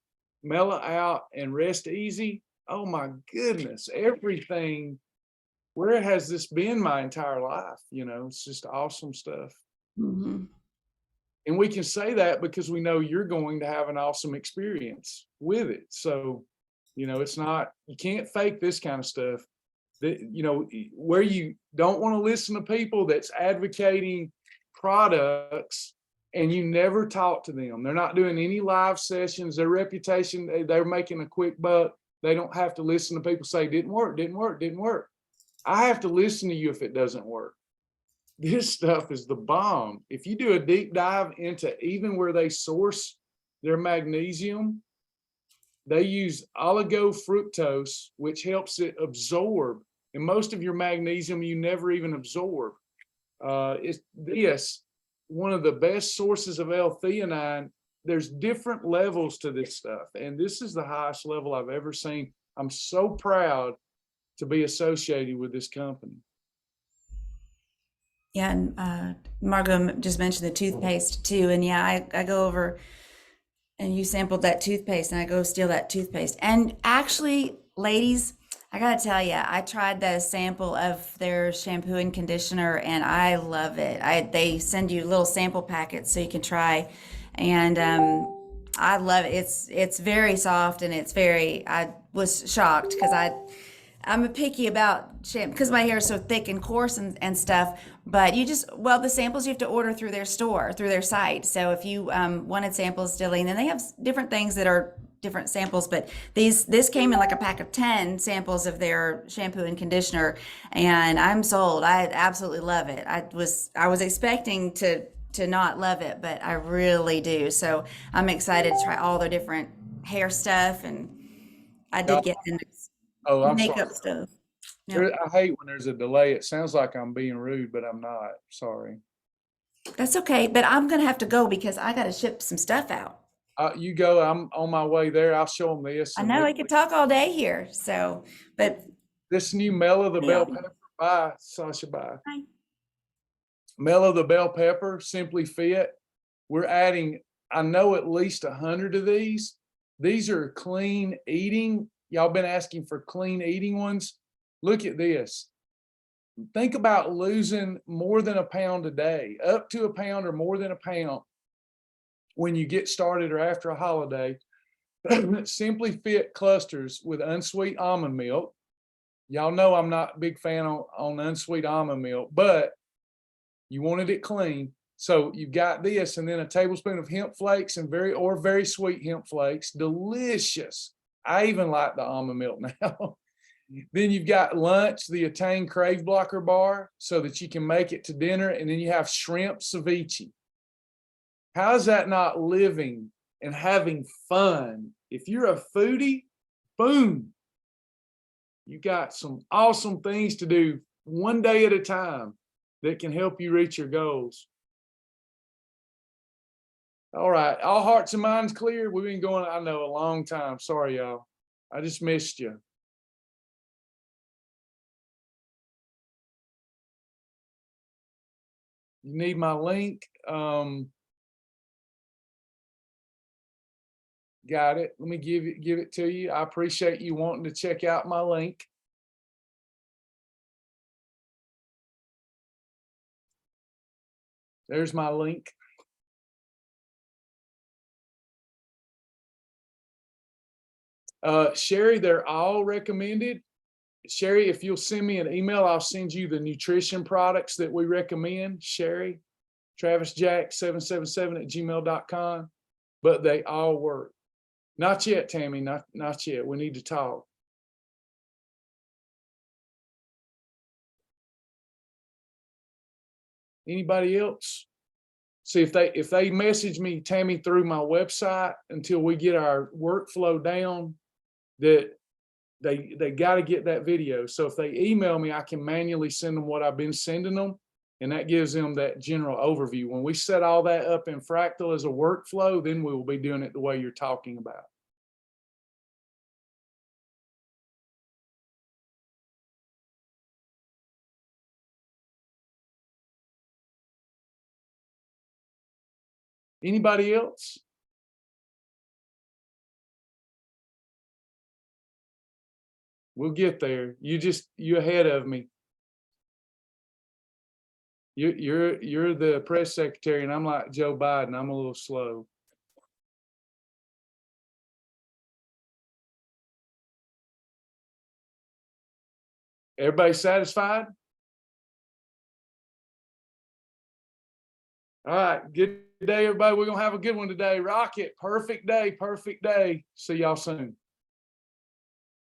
[SPEAKER 2] mellow out and rest easy. Oh my goodness, everything. Where has this been my entire life? It's just awesome stuff.
[SPEAKER 1] Mm-hmm.
[SPEAKER 2] And we can say that because we know you're going to have an awesome experience with it. So, it's not, you can't fake this kind of stuff. Where you don't want to listen to people that's advocating products and you never talk to them. They're not doing any live sessions. Their reputation, they're making a quick buck. They don't have to listen to people say, didn't work. I have to listen to you if it doesn't work. This stuff is the bomb. If you do a deep dive into even where they source their magnesium, they use oligofructose, which helps it absorb. And most of your magnesium you never even absorb. It's one of the best sources of L-theanine. There's different levels to this stuff, and this is the highest level I've ever seen. I'm so proud to be associated with this company.
[SPEAKER 1] Yeah, and Margot just mentioned the toothpaste too. And yeah, I go over and you sampled that toothpaste, and I go steal that toothpaste. And actually, ladies, I gotta tell you, I tried the sample of their shampoo and conditioner, and I love it. They send you little sample packets so you can try, and I love it. It's very soft, and I was shocked because I'm picky about shampoo because my hair is so thick and coarse and stuff. But the samples you have to order through their store, through their site. So if you wanted samples, Dilly, and then they have different things that are different samples. But this came in like a pack of 10 samples of their shampoo and conditioner, and I'm sold. I absolutely love it. I was expecting to not love it, but I really do. So I'm excited to try all their different hair stuff, and I did get into
[SPEAKER 2] I'm
[SPEAKER 1] makeup
[SPEAKER 2] sorry.
[SPEAKER 1] stuff. Yeah.
[SPEAKER 2] I hate when there's a delay. It sounds like I'm being rude, but I'm not. Sorry.
[SPEAKER 1] That's okay, but I'm gonna have to go because I gotta ship some stuff out.
[SPEAKER 2] You go. I'm on my way there. I'll show them this.
[SPEAKER 1] I know I could talk all day here, so but
[SPEAKER 2] this new Mellow the Bell Pepper. Bye, Sasha. Bye.
[SPEAKER 1] Bye.
[SPEAKER 2] Mellow the Bell Pepper, Simply Fit. We're adding, I know, at least 100 of these. These are clean eating. Y'all been asking for clean eating ones. Look at this. Think about losing more than a pound a day, up to a pound or more than a pound when you get started or after a holiday. Simply Fit clusters with unsweet almond milk, Y'all know I'm not a big fan on unsweet almond milk, but you wanted it clean. So you've got this, and then a tablespoon of hemp flakes and very sweet hemp flakes. Delicious. I even like the almond milk now. Then you've got lunch, the Attain Crave Blocker bar, so that you can make it to dinner. And then you have shrimp ceviche. How is that not living and having fun? If you're a foodie, boom, you got some awesome things to do one day at a time that can help you reach your goals. All right, all hearts and minds clear. We've been going, I know, a long time. Sorry, y'all. I just missed you. You need my link. Got it. Let me give it to you. I appreciate you wanting to check out my link. There's my link. Sherry, they're all recommended. Sherry, if you'll send me an email, I'll send you the nutrition products that we recommend. Sherry, travisjack777@gmail.com. But they all work. Not yet, Tammy. Not yet. We need to talk. Anybody else? See, if they message me, Tammy, through my website until we get our workflow down, that they got to get that video. So if they email me, I can manually send them what I've been sending them, and that gives them that general overview. When we set all that up in Fractal as a workflow, then we will be doing it the way you're talking about. Anybody else? We'll get there. You're ahead of me. You're the press secretary, and I'm like Joe Biden. I'm a little slow. Everybody satisfied? All right. Good day, everybody. We're gonna have a good one today. Rocket. Perfect day. Perfect day. See y'all soon.